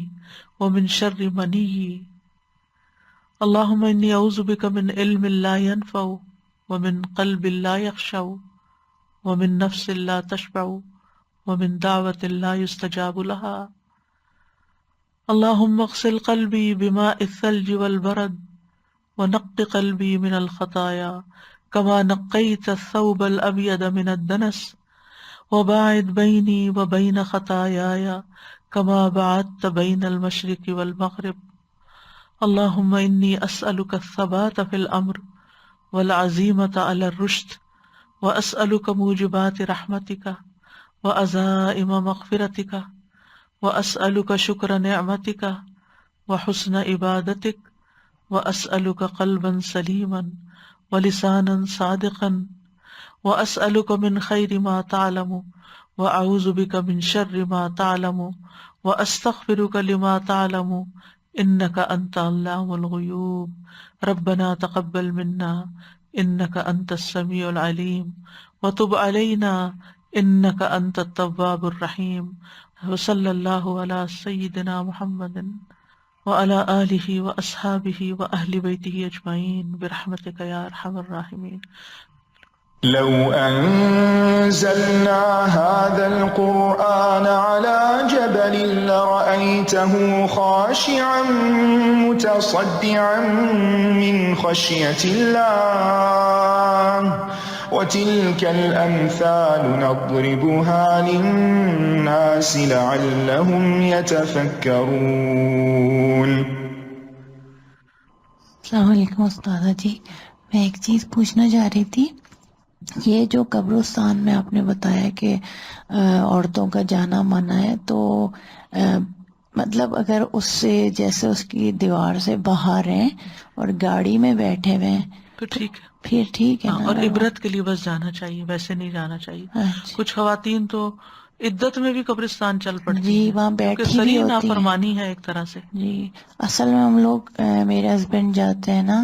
ومن شر منی، اللہم انی اعوذ بک من علم لا ينفع ومن قلب لا يخشع ومن نفس لا تشبع ومن دعوت لا يستجاب لها، اللہم اغسل قلبی بماء الثلج والبرد ونق قلبی من الخطایا كما نقیت الثوب الابیض من الدنس وباعد بینی وبین خطایایا كما بعدت بین المشرق والمغرب، اللہم انی اسألک الثبات فی الامر والعزیمۃ علی الرشد واسألک موجبات رحمتک وعزائم مغفرتک واسألک شکر نعمتک وحسن عبادتک واسألک قلبا سلیما ولسانا صادقا واسألک من خیر ما تعلم واعوذ بک من شر ما تعلم واستغفرک لما تعلم انک انت علام الغیوب، ربنا تقبل منا انک انت السمیع العلیم وتب علینا انک انت التواب الرحیم، وصلی اللہ علی سیدنا محمد وعلی آلہ واصحابہ واہل بیتہ اجمعین برحمتک یا ارحم الراحمین۔ لو أنزلنا هذا القرآن على جبل لرأيته خاشعا متصدعا من خشية الله وتلك الأمثال نضربها للناس لعلهم يتفكرون. السلام علیکم استاذہ جی، میں ایک چیز پوچھنا چاہ رہی تھی. یہ جو قبرستان میں آپ نے بتایا کہ عورتوں کا جانا منع ہے، تو مطلب اگر اس سے جیسے اس کی دیوار سے باہر ہیں اور گاڑی میں بیٹھے ہوئے ہیں پھر ٹھیک ہے. پھر ٹھیک ہے نا؟ اور عبرت کے لیے بس جانا چاہیے، ویسے نہیں جانا چاہیے. اچھا. کچھ خواتین تو عدت میں بھی قبرستان چل پڑتی جی، ہیں وہاں کیونکہ بیٹھی بھی صریح ہوتی ہیں. نافرمانی ہے ایک طرح سے. جی اصل میں ہم لوگ میرے ہسبینڈ جاتے ہیں نا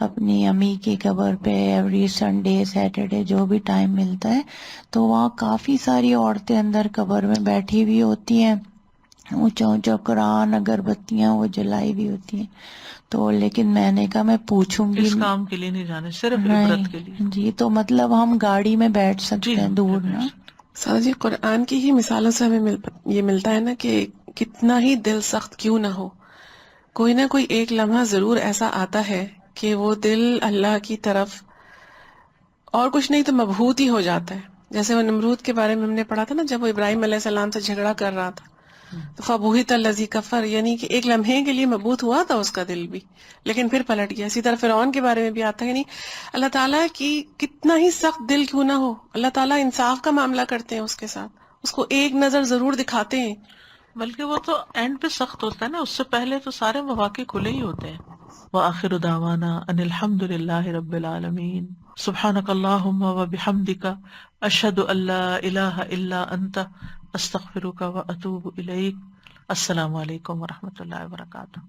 اپنی امی کی قبر پہ ایوری سنڈے سیٹرڈے جو بھی ٹائم ملتا ہے، تو وہاں کافی ساری عورتیں اندر قبر میں بیٹھی ہوئی ہوتی ہیں، اونچا اونچا قرآن اگربتیاں وہ جلائی ہوئی ہوتی ہیں. تو لیکن میں نے کہا میں پوچھوں گی. اس کام کے لیے نہیں جانے، صرف نہیں عبرت کے لیے. جی، تو مطلب ہم گاڑی میں بیٹھ سکتے ہیں دور نا؟ سادہ جی، قرآن کی ہی مثالوں سے ہمیں یہ ملتا ہے نا کہ کتنا ہی دل سخت کیوں نہ ہو، کوئی نہ کوئی ایک لمحہ ضرور ایسا آتا ہے کہ وہ دل اللہ کی طرف اور کچھ نہیں تو مبہوت ہی ہو جاتا ہے. جیسے وہ نمرود کے بارے میں ہم نے پڑھا تھا نا، جب وہ ابراہیم علیہ السلام سے جھگڑا کر رہا تھا تو فَبُہِتَ الَّذِي كَفَرَ، یعنی کہ ایک لمحے کے لیے مبہوت ہوا تھا اس کا دل بھی، لیکن پھر پلٹ گیا. اسی طرح فرعون کے بارے میں بھی آتا ہے، یعنی اللہ تعالیٰ کی کتنا ہی سخت دل کیوں نہ ہو، اللہ تعالیٰ انصاف کا معاملہ کرتے ہیں اس کے ساتھ، اس کو ایک نظر ضرور دکھاتے ہیں. بلکہ وہ تو اینڈ پہ سخت ہوتا ہے نا، اس سے پہلے تو سارے مواقع کھلے ہی ہوتے ہیں. وآخر دعوانا ان الحمد للہ رب العالمین. سبحانک اللہم وبحمدک اشہد ان لا الہ الا انت استغفرک واتوب الیک. السلام علیکم ورحمۃ اللہ وبرکاتہ.